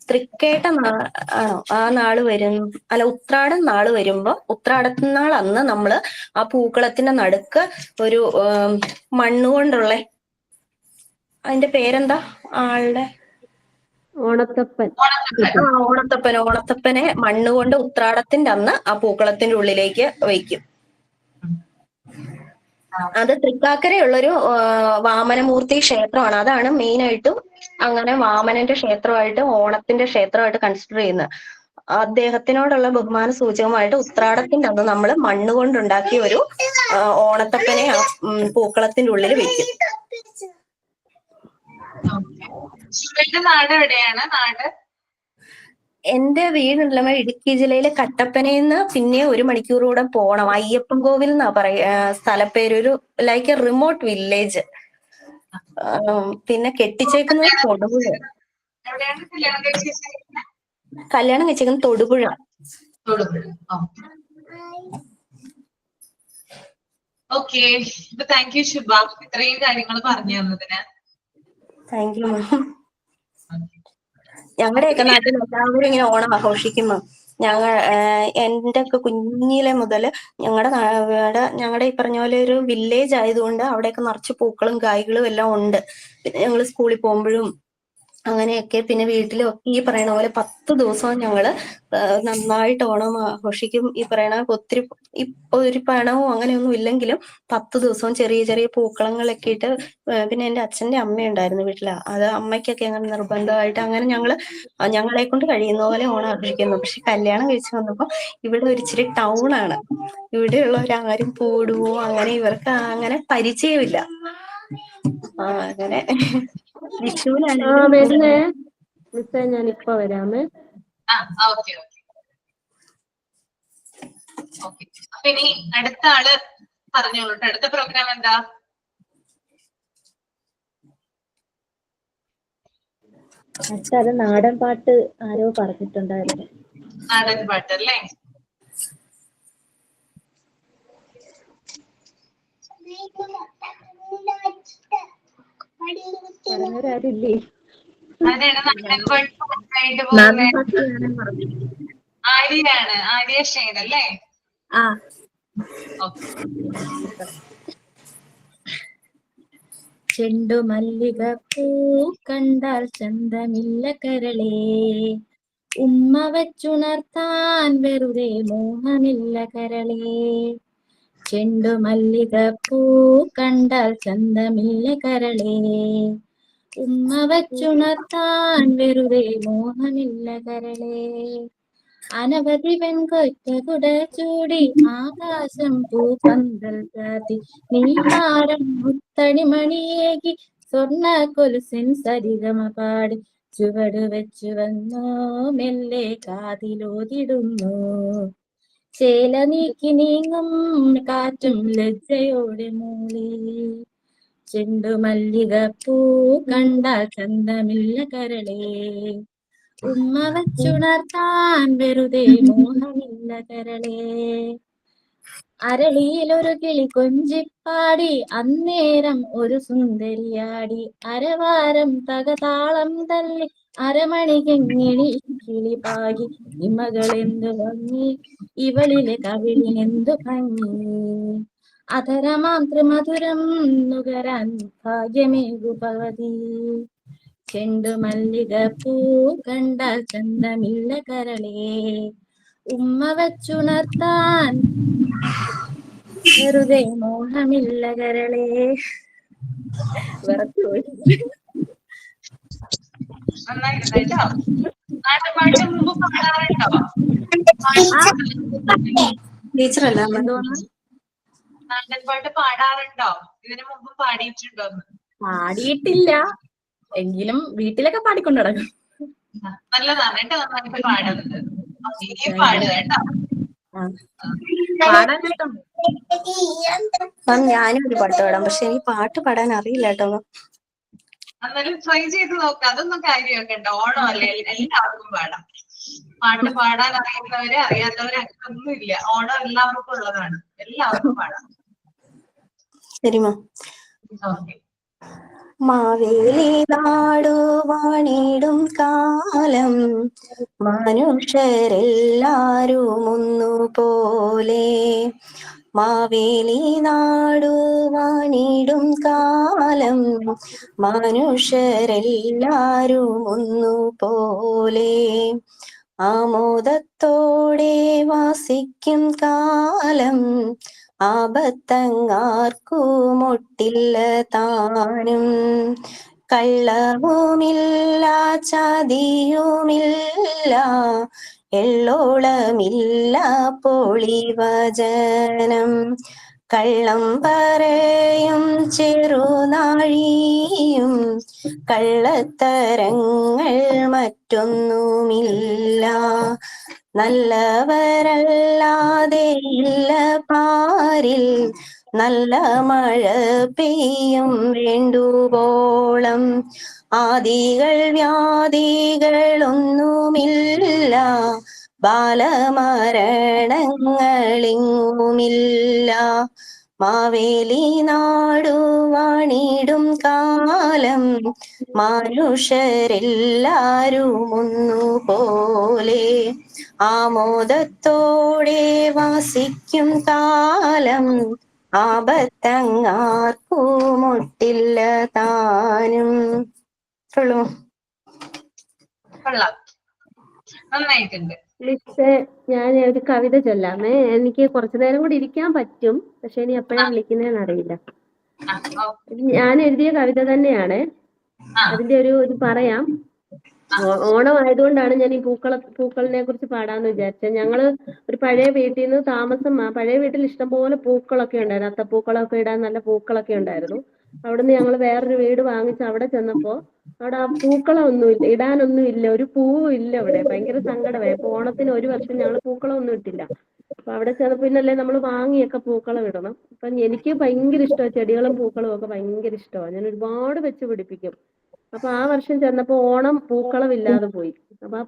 തൃക്കേട്ട ആണോ ആ നാള് വരും, അല്ല ഉത്രാടം നാള് വരുമ്പോ ഉത്രാടത്തിനാൾ അന്ന് നമ്മള് ആ പൂക്കളത്തിന്റെ നടുക്ക് ഒരു മണ്ണുകൊണ്ടുള്ള, അതിന്റെ പേരെന്താ ആളുടെ, ഓണത്തപ്പനെ മണ്ണുകൊണ്ട് ഉത്രാടത്തിന്റെ അന്ന് ആ പൂക്കളത്തിന്റെ ഉള്ളിലേക്ക് വയ്ക്കും. അത് തൃക്കാക്കരയുള്ളൊരു വാമനമൂർത്തി ക്ഷേത്രമാണ്. അതാണ് മെയിൻ ആയിട്ടും അങ്ങനെ വാമനന്റെ ക്ഷേത്രമായിട്ട് ഓണത്തിന്റെ ക്ഷേത്രമായിട്ട് കൺസിഡർ ചെയ്യുന്നത്. അദ്ദേഹത്തിനോടുള്ള ബഹുമാന സൂചകമായിട്ട് ഉത്രാടത്തിന്റെ അന്ന് നമ്മൾ മണ്ണ് കൊണ്ടുണ്ടാക്കിയ ഒരു ഓണത്തപ്പനെ ആ പൂക്കളത്തിന്റെ ഉള്ളിൽ വെക്കും. നാട് എവിടെയാണ്? നാട് എന്റെ വീടുണ്ടല്ലോ ഇടുക്കി ജില്ലയിലെ കട്ടപ്പനയിന്ന് പിന്നെ 1 മണിക്കൂർ കൂടെ പോണം. അയ്യപ്പൻ കോവിൽ എന്നാ സ്ഥലപ്പേര്. ഒരു ലൈക്ക് എ റിമോട്ട് വില്ലേജ്. പിന്നെ കെട്ടിച്ചേക്കുന്നത് തൊടുപുഴ. കല്യാണം കഴിച്ചേക്കുന്നത് തൊടുപുഴ. ഓക്കെ. താങ്ക് യു ശുഭ, ഇത്രയും കാര്യങ്ങൾ പറഞ്ഞു തന്നതിന്. താങ്ക് യു മാം. ഞങ്ങളുടെയൊക്കെ നാട്ടിൽ എല്ലാവരും ഇങ്ങനെ ഓണം ആഘോഷിക്കുമ്പോ എന്റെ ഒക്കെ കുഞ്ഞിലെ മുതല് ഞങ്ങളുടെ ഈ പറഞ്ഞ പോലെ ഒരു വില്ലേജ് ആയതുകൊണ്ട് അവിടെയൊക്കെ നിറച്ച് പൂക്കളും കായ്കളും എല്ലാം ഉണ്ട്. പിന്നെ ഞങ്ങൾ സ്കൂളിൽ പോകുമ്പോഴും അങ്ങനെയൊക്കെ, പിന്നെ വീട്ടിലും ഒക്കെ ഈ പറയണ പോലെ 10 ദിവസവും ഞങ്ങള് നന്നായിട്ട് ഓണം ആഘോഷിക്കും. ഈ പറയണ ഒത്തിരി ഒരു പണവും അങ്ങനെയൊന്നും ഇല്ലെങ്കിലും 10 ദിവസവും ചെറിയ ചെറിയ പൂക്കളങ്ങളൊക്കെ ഇട്ട്, പിന്നെ എന്റെ അച്ഛന്റെ അമ്മയുണ്ടായിരുന്നു വീട്ടില്. അത് അമ്മയ്ക്കൊക്കെ അങ്ങനെ നിർബന്ധമായിട്ട് അങ്ങനെ ഞങ്ങളെ കൊണ്ട് കഴിയുന്ന പോലെ ഓണം ആഘോഷിക്കുന്നു. പക്ഷെ കല്യാണം കഴിച്ചു വന്നപ്പോ ഇവിടെ ഒരു ഇച്ചിരി ടൗൺ ആണ്. ഇവിടെയുള്ളവരാരും കൂടുവോ അങ്ങനെ ഇവർക്ക് അങ്ങനെ പരിചയമില്ല. അങ്ങനെ വിഷുവിനാണെങ്കിലും വരുന്നേ മിസ്സേ, ഞാൻ ഇപ്പൊ വരാമേ. ഓക്കെ. അപ്പൊ ഇനി അടുത്ത ആള് പറഞ്ഞോളൂ. അടുത്ത പ്രോഗ്രാം എന്താ? അത് നാടൻ പാട്ട് ആരോ പറഞ്ഞിട്ടുണ്ടായിരുന്നു. നാടൻ പാട്ട് അല്ലേ? പറഞ്ഞവരാരില്ലേ? ആര്യാണ്, ആര്യ ഷെയ്ൻ അല്ലേ? ചെണ്ടുമല്ലിക പൂ കണ്ടാൽ ചന്തമില്ല കരളേ, ഉമ്മ വച്ചുണർത്താൻ വെറുതെ മോഹമില്ല കരളേ. ചെണ്ടുമല്ലിക പൂ കണ്ടാൽ ചന്തമില്ല കരളേ, ഉമ്മ വച്ചുണർത്താൻ വെറുതെ മോഹമില്ല കരളേ. അനവധി പെൺകൊറ്റകുട ചൂടി ആകാശം പൂപ്പന്തൽ ചാത്തി നീഹാരം മുത്തണിമണിയേകി സ്വർണ്ണ കൊലുസിൻ സരിഗമ പാടി ചുവട് വെച്ചു വന്നോ മെല്ലെ കാതിലോതിടുന്നു ചേല നീക്കി നീങ്ങും കാറ്റും ലജ്ജയോടെ മൂളി ചെണ്ടുമല്ലികപ്പൂ കണ്ടാൽ ചന്തമില്ല കരളേ ഉമ്മ വച്ചുണർത്താൻ വെറുതെ മോഹമില്ല കരളേ അരളിയിലൊരു കിളി കൊഞ്ചിപ്പാടി അന്നേരം ഒരു സുന്ദരിയാടി അരവാരം തകതാളം തല്ലി അരമണി കെങ്ങിണി കിളി പാകി ഇമകളെന്തു ഭംഗി ഇവളിലെ കവിളിനെന്തു ഭംഗി അധരമാതൃമധുരം നുകരാൻ ഭാഗ്യമേകു ഭവതി ചെണ്ടുമല്ലികപ്പൂ കണ്ടാൽ ചന്തമില്ല കരളേ ഉമ്മ വച്ചുണർത്താൻ വെറുതെ മോഹമില്ല കരളേ വിറച്ചുപോയി. നന്നായിട്ടുണ്ട് കേട്ടോ. നാട്ടുപാട്ട് മുമ്പ് പാടാറുണ്ടോ? ടീച്ചറല്ല എന്തോന്ന് നാട്ടുപാട്ട് പാടാറുണ്ടോ? ഇതിനു മുമ്പ് പാടിയിട്ടുണ്ടോ? പാടിയിട്ടില്ല എങ്കിലും വീട്ടിലൊക്കെ പാടിക്കൊണ്ടു നടക്കും. നല്ലതാണ് കേട്ടോ, നന്നായിട്ട് പാടുന്നത്. ഇനിയും പാടുക കേട്ടോ. പാടാൻ ഇഷ്ടം. മാം ഞാനും ഒരു പാട്ട് പാടാം, പക്ഷെ എനിക്ക് പാട്ട് പാടാൻ അറിയില്ല കേട്ടോ. എന്നാലും ട്രൈ ചെയ്ത് നോക്കാം, അതൊന്നും കാര്യമൊക്കെ ഉണ്ടോ. ഓണം അല്ലേ, എല്ലാവർക്കും പാടാം. പാട്ട് പാടാൻ അറിയുന്നവര് അറിയാത്തവര് അങ്ങനൊന്നും ഇല്ല. ഓണം എല്ലാവർക്കും ഉള്ളതാണ്, എല്ലാവർക്കും പാടാം. ശരി മാം. ഓക്കെ. മാവേലി നാടു വാണിടും കാലം മനുഷ്യരെല്ലാരും ഒന്നുപോലെ. മാവേലി നാടു വാണിടും കാലം മനുഷ്യരെല്ലാരും ഒന്നുപോലെ. ആമോദത്തോടെ വാസിക്കും കാലം ആപത്തങ്ങാർക്കുമൊട്ടില്ല താനും. കള്ളവുമില്ല ചതിയുമില്ല എള്ളോളമില്ല പൊളിവചനം. കള്ളം പറയും ചെറുനാഴിയും കള്ളത്തരങ്ങൾ മറ്റൊന്നുമില്ല. നല്ലവരല്ലാതെ ഇല്ല പാരിൽ നല്ല മഴ പെയ്യും വേണ്ടുവോളം. ആദികൾ വ്യാധികളൊന്നുമില്ല ബാലമരണങ്ങളിങ്ങുമില്ല. മാവേലി നാടു വാണിടും കാലം മനുഷ്യരെല്ലാരും ഒന്നുപോലെ. ആമോദത്തോടെ വാസിക്കും കാലം ആപത്തങ്ങാർക്കുമൊട്ടില്ല താനും. ഉള്ളൂ. കൊള്ളാം, നന്നായിട്ടുണ്ട്. ലിസ്റ്റ് ഞാൻ ഒരു കവിത ചൊല്ലാമേ. എനിക്ക് കുറച്ചു നേരം കൂടി ഇരിക്കാൻ പറ്റും, പക്ഷെ ഇനി എപ്പോഴാ വിളിക്കുന്നതെന്ന് അറിയില്ല. ആ, ഓ, ഞാൻ എഴുതിയ കവിത തന്നെയാണ്. ആ, അതിന്റെ ഒരു ഇത് പറയാം. ഓണം ആയതുകൊണ്ടാണ് ഞാൻ ഈ പൂക്കളിനെ കുറിച്ച് പാടാന്ന് വിചാരിച്ചത്. ഞങ്ങള് ഒരു പഴയ വീട്ടിൽ നിന്ന് പഴയ വീട്ടിൽ ഇഷ്ടംപോലെ പൂക്കളൊക്കെ ഉണ്ടായിരുന്നു. അത്തപ്പൂക്കളൊക്കെ ഇടാൻ നല്ല പൂക്കളൊക്കെ ഉണ്ടായിരുന്നു. അവിടുന്ന് ഞങ്ങൾ വേറൊരു വീട് വാങ്ങിച്ച് അവിടെ ചെന്നപ്പോ അവിടെ ആ പൂക്കളമൊന്നുമില്ല, ഇടാനൊന്നും ഇല്ല, ഒരു പൂവും ഇല്ല അവിടെ. ഭയങ്കര സങ്കടമായി. അപ്പൊ ഓണത്തിന് ഒരു വർഷം ഞങ്ങൾ പൂക്കളമൊന്നും ഇട്ടില്ല. അപ്പൊ അവിടെ ചെന്നപ്പോ പിന്നല്ലേ നമ്മൾ വാങ്ങിയൊക്കെ പൂക്കളം ഇടണം. അപ്പൊ എനിക്ക് ഭയങ്കര ഇഷ്ടമാണ് ചെടികളും പൂക്കളും ഒക്കെ ഭയങ്കര ഇഷ്ടമാണ്. ഞാൻ ഒരുപാട് വെച്ച് പിടിപ്പിക്കും. അപ്പൊ ആ വർഷം ചെന്നപ്പോ ഓണം പൂക്കളം ഇല്ലാതെ പോയി. അപ്പൊ ആ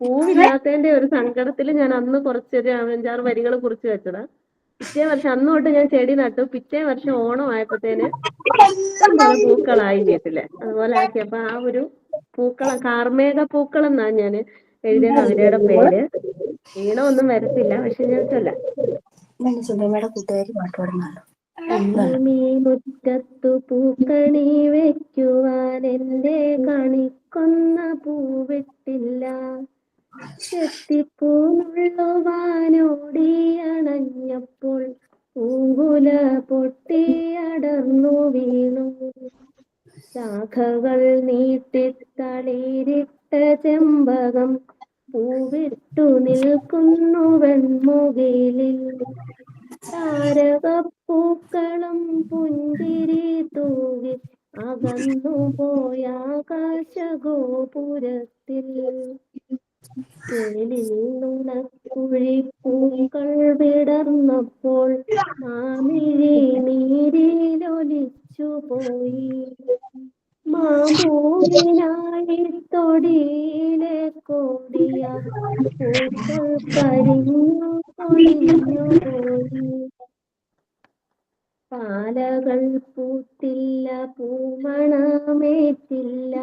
പൂവില്ലാത്തതിന്റെ ഒരു സങ്കടത്തിൽ ഞാൻ അന്ന് കുറച്ചൊരു 5-6 വരികൾ കുറിച്ച് വെച്ചതാ. പിറ്റേ വർഷം അന്ന് തൊട്ട് ഞാൻ ചെടി നട്ടു. പിറ്റേ വർഷം ഓണം ആയപ്പോഴത്തേന് ഇഷ്ടംപോലെ പൂക്കളായി വീട്ടില്. അതുപോലെ ആക്കി. അപ്പൊ ആ ഒരു പൂക്കളം കാർമേഘ പൂക്കളം എന്നാ ഞാൻ എഴുതിയ കവിതയുടെ പേര്. ഈണമൊന്നും വരത്തില്ല, പക്ഷെ ഞാൻ ചൊല്ലാം. സുധമ്മയുടെ കൂട്ടുകാരി പാട്ട് പാടുന്നല്ലോ. കണ്ണിമീ മുറ്റത്തു പൂക്കണി വെക്കുവാൻ എന്റെ കണിക്കൊന്ന പൂവിട്ടില്ല. ചെത്തിപ്പൂന്നുള്ളുവാനോടി അണഞ്ഞപ്പോൾ പൂങ്കുല പൊട്ടിയടർന്നു വീണു. ശാഖകൾ നീട്ടിത്തളിരിട്ട ചെമ്പകം പൂവിട്ടു നിൽക്കുന്നു വെൺമുകിലിൽ താരകപ്പൂക്കളം പുഞ്ചിരി തൂകി അകന്നു പോയ ആകാശഗോപുരത്തിൽ ചേലിൽ നുണക്കുഴിപ്പൂക്കൾ വിടർന്നപ്പോൾ മാമിഴി നീരിലൊലിച്ചു പോയി മാമൂവിനായി തൊടിയിലെ കോടിയ പൂക്കൾ കരിഞ്ഞു കൊഴിഞ്ഞു പോയി പാലകൾ പൂത്തില്ല പൂമണമേറ്റില്ല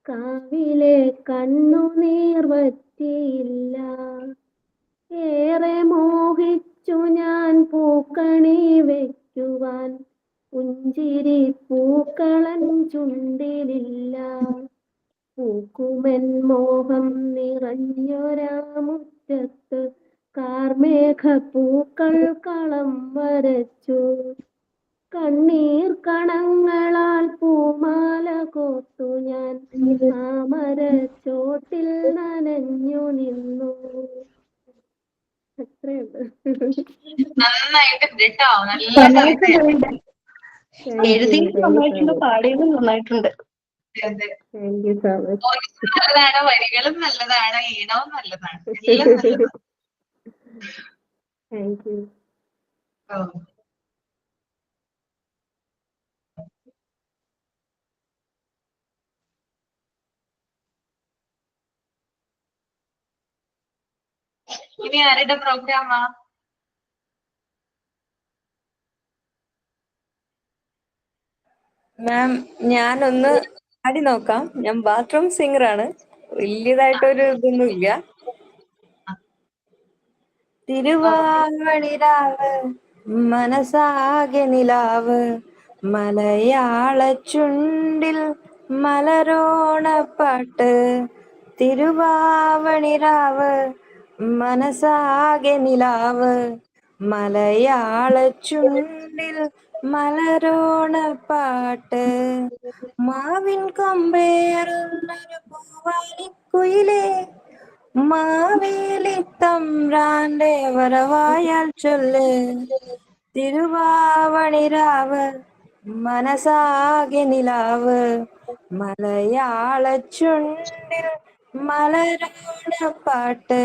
കാവിലെ കണ്ണുനീർ വറ്റിയില്ല ഏറെ മോഹിച്ചു ഞാൻ പൂക്കണി വയ്ക്കുവാൻ പുഞ്ചിരി പൂക്കളൻ ചുണ്ടിലില്ല പൂക്കുമെൻ മോഹം നിറഞ്ഞൊരാ മുറ്റത്ത് കാർമേഘ പൂക്കൾ കളം വരച്ചു കണ്ണീർ കണങ്ങളാൽ പൂമാല കോർത്തു ഞാൻ താമരച്ചോട്ടിൽ നനഞ്ഞു നിന്നു. അത്രയുണ്ട്. നന്നായിട്ടുണ്ട് കേട്ടോ. നല്ല കവിതയാണ്. എഴുതിയും നന്നായിട്ടുണ്ട്, പാടിയതും നന്നായിട്ടുണ്ട്. അതെ. Thank you so much. വോയിസും നല്ലതാണ്, വരികളും നല്ലതാണ്, ഈണവും നല്ലതാണ്, എല്ലാം നല്ലതാണ്. Thank you. ഓ. ഇനി ആരുടെ പ്രോഗ്രാമാ? മാം, ഞാനൊന്ന് പാടി നോക്കാം. ഞാൻ ബാത്റൂം സിംഗർ ആണ്. വലിയതായിട്ടൊരു ഇതൊന്നും ഇല്ല. തിരുവാവണിരാവ് മനസാകെ നിലാവ് മലയാള ചുണ്ടിൽ മലരോണപ്പാട്ട്. തിരുവാവണിരാവ് മനസാകെ നിലാവ് മലയാള ചുണ്ടിൽ മലരോണപ്പാട്ട്. മാവിൻ കൊമ്പേറുന്നൊരു പൂവാലിക്കുയിലേ മാവേലി തമ്പ്രാന്റെ വരവായാൽ ചൊല്ല്. തിരുവാവണിരാവ് മനസാകെ നിലാവ് മലയാള ചുണ്ടിൽ മലരോണപ്പാട്ട്.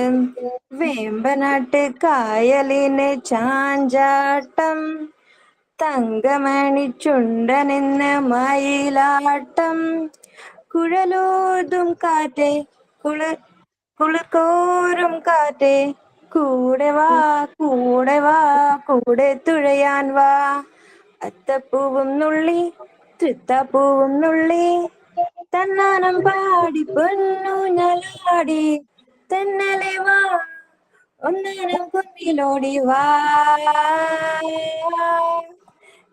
വേമ്പനാട്ട് കായലിന് ചാഞ്ചാട്ടം തങ്കമണി ചുണ്ടനെന്ന് മയിലാട്ടം. കുഴലൂതും കാറ്റേ കുളിർക്കോരും കാറ്റേ കൂടെ വാ കൂടെ വാ കൂടെ തുഴയാൻ വാ. അത്തപ്പൂവും നുള്ളി തൃത്താപ്പൂവും നുള്ളി തന്നാനം പാടി പൊന്നൂഞ്ഞലാടി തെന്നലെ വാ ഒന്നനം കുന്നിലോടി വാ.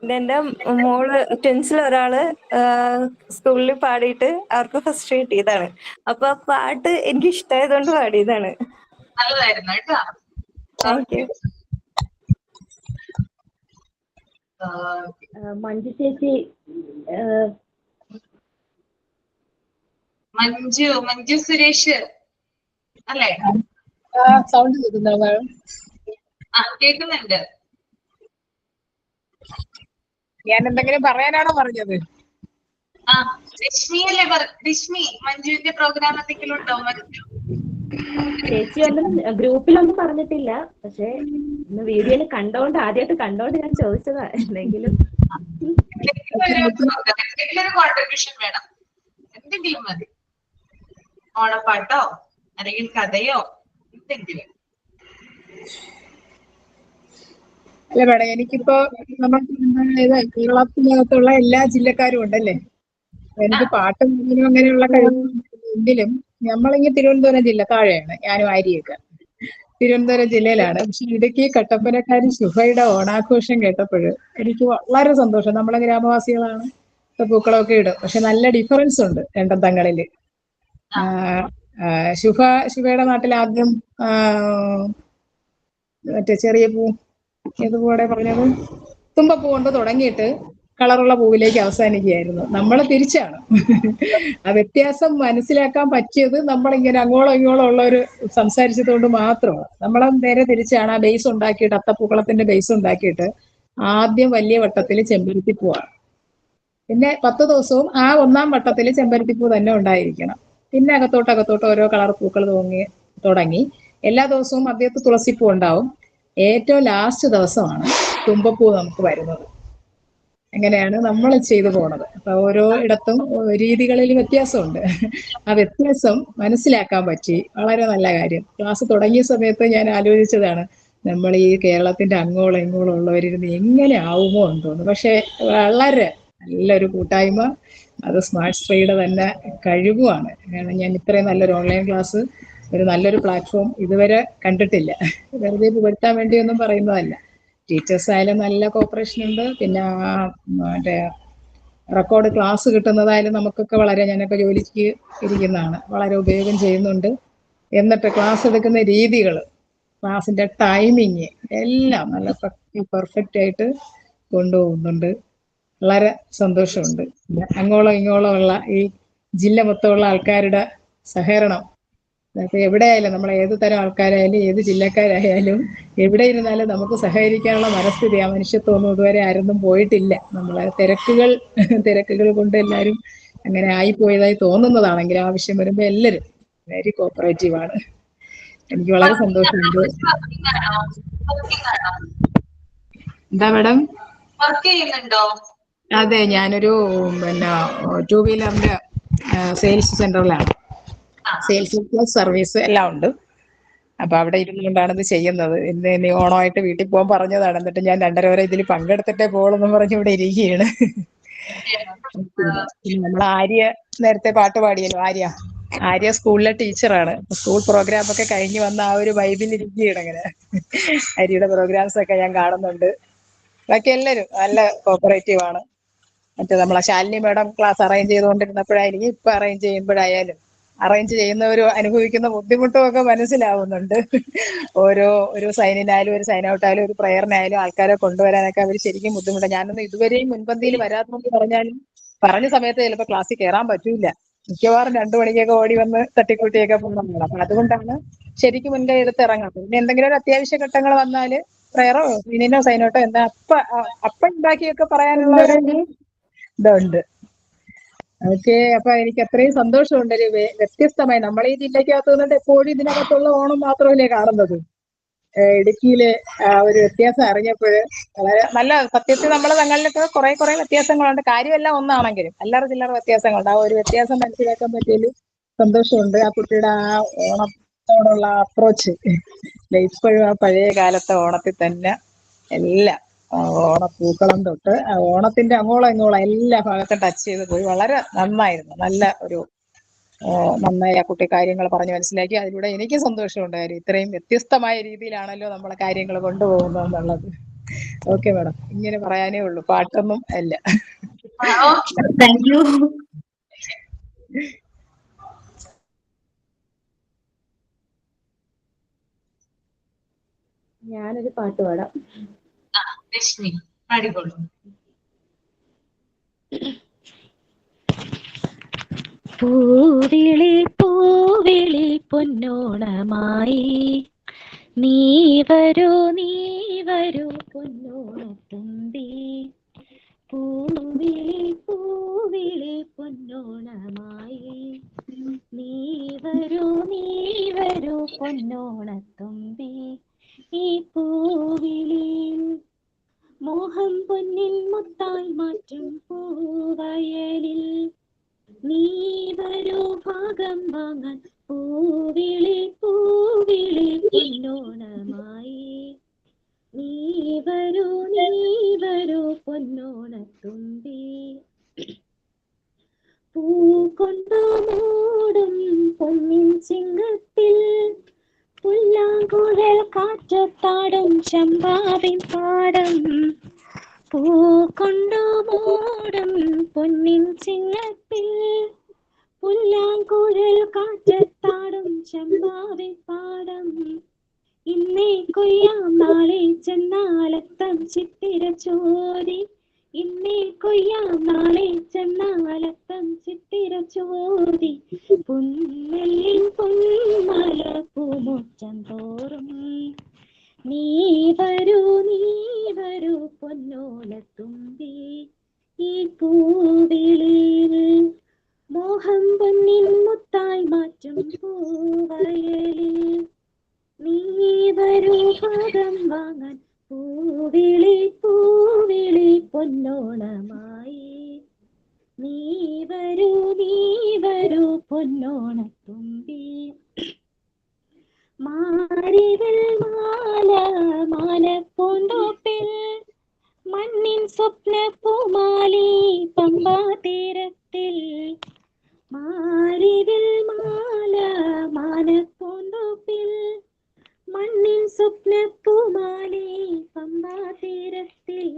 ഇതെന്റെ മോള് ട്വിൻസിൽ ഒരാള് സ്കൂളിൽ പാടിയിട്ട് അവർക്ക് ഫസ്റ്റ് കിട്ടിയതാണ്. അപ്പൊ ആ പാട്ട് എനിക്ക് ഇഷ്ടമായതുകൊണ്ട് പാടിയതാണ്. നല്ലതായിരുന്നു കേട്ടോ. Thank you. മഞ്ജു ചേച്ചി മഞ്ജു സുരേഷ് അല്ലേ? സൗണ്ട് കേൾക്കുന്നോ മാഡം? ആ കേൾക്കുന്നുണ്ട്. ഞാൻ എന്തെങ്കിലും പറയാനാണോ പറഞ്ഞത്? ആ രശ്മി അല്ലേ രശ്മി, മഞ്ജുവിന്റെ പ്രോഗ്രാം എന്തെങ്കിലും ഉണ്ടോ? മഞ്ജു ചേച്ചി ഒന്നും ഗ്രൂപ്പിലൊന്നും പറഞ്ഞിട്ടില്ല. പക്ഷെ ഇന്ന് വീഡിയോയിൽ കണ്ടോണ്ട് ആദ്യമായിട്ട് കണ്ടോണ്ട് ഞാൻ ചോദിച്ചതാ. എന്തെങ്കിലും എന്തെങ്കിലും കോൺട്രിബ്യൂഷൻ വേണം. എന്തെങ്കിലും മതി. ഓണപ്പാട്ടോ അല്ലെങ്കിൽ കഥയോ എന്തെങ്കിലും. അല്ല മേഡം, എനിക്കിപ്പോ നമ്മൾ കേരളത്തിനകത്തുള്ള എല്ലാ ജില്ലക്കാരും ഉണ്ടല്ലേ. എനിക്ക് പാട്ടും അങ്ങനെയുള്ള കഴിവെങ്കിലും നമ്മളിങ്ങനെ തിരുവനന്തപുരം ജില്ല താഴെയാണ്. ഞാനും ആര്യയൊക്കെ തിരുവനന്തപുരം ജില്ലയിലാണ്. പക്ഷെ ഇടുക്കി കട്ടപ്പനക്കാരി ശുഭയുടെ ഓണാഘോഷം കേട്ടപ്പോൾ എനിക്ക് വളരെ സന്തോഷം. നമ്മളെ ഗ്രാമവാസികളാണ്, പൂക്കളമൊക്കെ ഇടും. പക്ഷെ നല്ല ഡിഫറൻസ് ഉണ്ട് രണ്ടും തങ്ങളിൽ. ശുഭയുടെ നാട്ടിൽ ആദ്യം മറ്റേ ചെറിയ പൂ ഏതുപോലെ പറഞ്ഞത് തുമ്പപ്പൂ കൊണ്ട് തുടങ്ങിയിട്ട് കളറുള്ള പൂവിലേക്ക് അവസാനിക്കുകയായിരുന്നു. നമ്മൾ തിരിച്ചാണ്. ആ വ്യത്യാസം മനസ്സിലാക്കാൻ പറ്റിയത് നമ്മളിങ്ങനെ അങ്ങോളം ഇങ്ങോളം ഉള്ളവർ സംസാരിച്ചത് കൊണ്ട് മാത്രമാണ്. നമ്മളെ നേരെ തിരിച്ചാണ്. ആ ബേസ് ഉണ്ടാക്കിയിട്ട്, അത്തപ്പൂക്കളത്തിന്റെ ബേസ് ഉണ്ടാക്കിയിട്ട് ആദ്യം വലിയ വട്ടത്തിൽ ചെമ്പരത്തിപ്പൂവാണ്. പിന്നെ 10 ദിവസവും ആ ഒന്നാം വട്ടത്തിൽ ചെമ്പരത്തിപ്പൂ തന്നെ ഉണ്ടായിരിക്കണം. പിന്നെ അകത്തോട്ട് ഓരോ കളർ പൂക്കൾ തുടങ്ങി. എല്ലാ ദിവസവും മധ്യത്ത് തുളസിപ്പൂ ഉണ്ടാവും. ഏറ്റവും ലാസ്റ്റ് ദിവസമാണ് തുമ്പപ്പൂ നമുക്ക് വരുന്നത്. അങ്ങനെയാണ് നമ്മൾ ചെയ്തു പോണത്. അപ്പൊ ഓരോ ഇടത്തും രീതികളിൽ വ്യത്യാസമുണ്ട്. ആ വ്യത്യാസം മനസ്സിലാക്കാൻ പറ്റി. വളരെ നല്ല കാര്യം. ക്ലാസ് തുടങ്ങിയ സമയത്ത് ഞാൻ ആലോചിച്ചതാണ്, നമ്മൾ ഈ കേരളത്തിന്റെ അങ്ങോളം ഇങ്ങോളം ഉള്ളവരിരുന്ന് എങ്ങനെ ആവുമോ എന്ന് തോന്നുന്നു. പക്ഷെ വളരെ നല്ലൊരു കൂട്ടായ്മ, അത് സ്മാർട്ട് സ്ട്രീയുടെ തന്നെ കഴിവുമാണ്. കാരണം ഞാൻ ഇത്രയും നല്ലൊരു ഓൺലൈൻ ക്ലാസ്, ഒരു നല്ലൊരു പ്ലാറ്റ്ഫോം ഇതുവരെ കണ്ടിട്ടില്ല. വെറുതെ പുകഴ്ത്താൻ വേണ്ടിയൊന്നും പറയുന്നതല്ല. ടീച്ചേഴ്സ് ആയാലും നല്ല കോപ്പറേഷൻ ഉണ്ട്. പിന്നെ മറ്റേ റെക്കോർഡ് ക്ലാസ് കിട്ടുന്നതായാലും നമുക്കൊക്കെ വളരെ, ഞാനൊക്കെ ജോലിക്ക് ഇരിക്കുന്നതാണ്, വളരെ ഉപയോഗം ചെയ്യുന്നുണ്ട്. എന്നിട്ട് ക്ലാസ് എടുക്കുന്ന രീതികൾ, ക്ലാസിന്റെ ടൈമിങ് എല്ലാം നല്ല പെർഫെക്റ്റ് ആയിട്ട് കൊണ്ടുപോകുന്നുണ്ട്. വളരെ സന്തോഷമുണ്ട്. അങ്ങോളം ഇങ്ങോളം ഉള്ള ഈ ജില്ല മൊത്തമുള്ള ആൾക്കാരുടെ സഹകരണം, അതൊക്കെ എവിടെയായാലും, നമ്മൾ ഏത് തരം ആൾക്കാരായാലും ഏത് ജില്ലക്കാരായാലും എവിടെ ഇരുന്നാലും നമുക്ക് സഹകരിക്കാനുള്ള മനസ്ഥിതി, ആ മനുഷ്യത്വമൊന്നും ഇതുവരെ ആരൊന്നും പോയിട്ടില്ല. നമ്മളെ തിരക്കുകൾ കൊണ്ട് എല്ലാവരും അങ്ങനെ ആയിപ്പോയതായി തോന്നുന്നതാണെങ്കിൽ ആവശ്യം വരുമ്പോൾ എല്ലാവരും വെരി കോപ്പറേറ്റീവ് ആണ്. എനിക്ക് വളരെ സന്തോഷമുണ്ട്. എന്താ മാഡം? വർക്ക് ചെയ്യുന്നുണ്ടോ? അതെ, ഞാനൊരു പിന്നെ 2 വീലറിന്റെ സെയിൽസ് സെന്ററിലാണ്. സെയിൽസ് പ്ലസ് സർവീസ് എല്ലാം ഉണ്ട്. അപ്പൊ അവിടെ ഇരുന്നുകൊണ്ടാണ് ഇത് ചെയ്യുന്നത്. ഇന്ന് ഓണമായിട്ട് വീട്ടിൽ പോകാൻ പറഞ്ഞതാണ്. എന്നിട്ട് ഞാൻ 2:30 വരെ ഇതിൽ പങ്കെടുത്തിട്ടേ പോകണമെന്ന് പറഞ്ഞ് ഇവിടെ ഇരിക്കുകയാണ്. പിന്നെ നമ്മൾ ആര്യ നേരത്തെ പാട്ട് പാടിയല്ലോ, ആര്യ സ്കൂളിലെ ടീച്ചറാണ്. സ്കൂൾ പ്രോഗ്രാം ഒക്കെ കഴിഞ്ഞ് വന്ന ആ ഒരു വൈബിൽ ഇരിക്കുകയാണ്. അങ്ങനെ ആര്യയുടെ പ്രോഗ്രാംസ് ഒക്കെ ഞാൻ കാണുന്നുണ്ട്. ബാക്കി എല്ലാവരും നല്ല കോപ്പറേറ്റീവ് ആണ്. മറ്റേ നമ്മളെ ശാലിനി മാഡം ക്ലാസ് അറേഞ്ച് ചെയ്തുകൊണ്ടിരുന്നപ്പോഴായിരിക്കും ഇപ്പൊ അറേഞ്ച് ചെയ്യുമ്പോഴായാലും അറേഞ്ച് ചെയ്യുന്നവർ അനുഭവിക്കുന്ന ബുദ്ധിമുട്ടും ഒക്കെ മനസ്സിലാവുന്നുണ്ട്. ഒരു സൈനിനായാലും ഒരു സൈൻ ഔട്ടായാലും ഒരു പ്രയറിനായാലും ആൾക്കാരെ കൊണ്ടുവരാനൊക്കെ അവർ ശരിക്കും ബുദ്ധിമുട്ടാണ്. ഞാനൊന്നും ഇതുവരെയും മുൻപന്തിയിൽ വരാത്തെന്ന് പറഞ്ഞാലും പറഞ്ഞ സമയത്ത് ചിലപ്പോൾ ക്ലാസ്സിൽ കയറാൻ പറ്റൂല. മിക്കവാറും 2 മണിക്കൊക്കെ ഓടി വന്ന് തട്ടിക്കൂട്ടിയൊക്കെ പോകുന്നതാണ്. അപ്പൊ അതുകൊണ്ടാണ് ശരിക്കും മുൻകൈ എടുത്ത് ഇറങ്ങാം. പിന്നെ എന്തെങ്കിലും ഒരു അത്യാവശ്യ ഘട്ടങ്ങൾ വന്നാല് പ്രയറോ സീനിനോ സൈനോട്ടോ എന്താ അപ്പ ഉണ്ടാക്കിയൊക്കെ പറയാനുള്ള ഒരു ഇതുണ്ട്. ഓക്കെ, അപ്പൊ എനിക്ക് അത്രയും സന്തോഷമുണ്ട്. ഒരു വ്യത്യസ്തമായി, നമ്മൾ ഈ ജില്ലക്കകത്ത് നിന്നിട്ട് എപ്പോഴും ഇതിനകത്തുള്ള ഓണം മാത്രമല്ലേ കാണുന്നത്. ഇടുക്കിയിലെ ഒരു വ്യത്യാസം അറിഞ്ഞപ്പോൾ വളരെ നല്ല, സത്യത്തിൽ നമ്മൾ തങ്ങളിലൊക്കെ കുറെ വ്യത്യാസങ്ങളുണ്ട്. കാര്യമെല്ലാം ഒന്നാണെങ്കിലും അല്ലറ ചില്ലറ വ്യത്യാസങ്ങളുണ്ട്. ആ ഒരു വ്യത്യാസം മനസ്സിലാക്കാൻ പറ്റിയതിൽ സന്തോഷമുണ്ട്. ആ കുട്ടിയുടെ ആ ഓണത്തോടുള്ള അപ്രോച്ച് ഇപ്പോഴും ആ പഴയ കാലത്തെ ഓണത്തിൽ തന്നെ എല്ലാം ഓണപ്പൂക്കളം തൊട്ട് ഓണത്തിന്റെ അങ്ങോളം ഇങ്ങോളം എല്ലാ ഭാഗത്തും ടച്ച് ചെയ്ത് പോയി. വളരെ നന്നായിരുന്നു. നല്ല ഒരു നന്നായി ആ കുട്ടി കാര്യങ്ങൾ പറഞ്ഞ് മനസ്സിലാക്കി. അതിലൂടെ എനിക്ക് സന്തോഷമുണ്ട്. കാര്യം ഇത്രയും വ്യത്യസ്തമായ രീതിയിലാണല്ലോ നമ്മളെ കാര്യങ്ങൾ കൊണ്ടുപോകുന്നത് എന്നുള്ളത്. ഓക്കെ മാഡം, ഇങ്ങനെ പറയാനേ ഉള്ളൂ, പാട്ടൊന്നും അല്ല. Thank you. ഞാനൊരു പാട്ട് പാടാം. രശ്മി പാടിക്കോളൂ. പൂവിളി പൂവിളി പൊന്നോണമായി, നീ വരൂ പൊന്നോണത്തുമ്പി. പൂവിളി പൂവിളി പൊന്നോണമായി, നീ വരൂ പൊന്നോണത്തുമ്പി. ഈ പൂവിളിയിൽ മോഹം പൊന്നിൻ മുത്തായി മാറ്റും പൂവയലിൽ, നീ വരൂ ഭാഗം വാങ്ങാൻ. പൂവിളി പൂവിളി പൊന്നോണമായി, നീ വരൂ പൊന്നോണത്തുമ്പി. പൂ കൊണ്ടു മൂടും പൊന്നിൻ ചിങ്ങത്തിൽ, പുല്ലാങ്കുഴൽ കാറ്റത്താടും ചമ്പാവിൻ പാടം. പൂ കൊണ്ടു മൂടും പൊന്നിൻ ചിങ്ങത്തിൽ, പുല്ലാങ്കുഴൽ കാറ്റത്താടും ചമ്പാവിൻ പാടം. ഇന്നേ കൊയ്യാം നാളെ ചെന്നാലത്തം ചിത്തിര ചോരി, ഇന്നേ കൊയ്യാം നാളെ ചെന്നാലത്തം ചിത്തിരച്ചോതി പുന്നെല്ലിൻ പൊന്മല പൂമുറ്റം തോറും നീ വരൂ പൊന്നോലത്തുമ്പി ഈ പൂവിളിയിൽ മോഹം പൊന്നിൻ മുത്തായി മാറ്റും പൂവയലിൽ നീ വരൂ ഭാഗം വാങ്ങാൻ പൂവിളി പൊന്നോണമായി നീ വരൂ പൊന്നോണത്തുമ്പി മാരിവിൽ മാലപ്പൂന്തോപ്പിൽ മണ്ണിൻ സ്വപ്ന പൂമാലി പമ്പാ തീരത്തിൽ മാരിവിൽ മാലപ്പൂന്തോപ്പിൽ മണ്ണിൻ സ്വപ്ന പൂമാലി പമ്പാ തീരത്തിൽ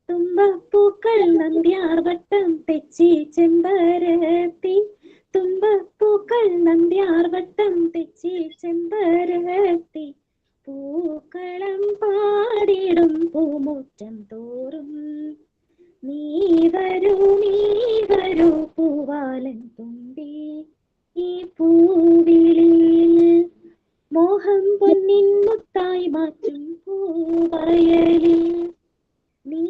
തുമ്പപ്പൂക്കൾ നന്ദ്യാർ വട്ടം തെച്ചി ചെമ്പരത്തി തുമ്പപ്പൂക്കൾ നന്ദ്യാർ വട്ടം തെച്ചി ചെമ്പരത്തി പൂക്കളം പാടിടും പൂമുറ്റം തോറും നീ വരൂ പൂവാലൻ തുമ്പി ഈ പൂവിളിയിൽ മോഹം പൊന്നിൻ മുത്തായി മാറ്റും പൂവയലിൽ നീ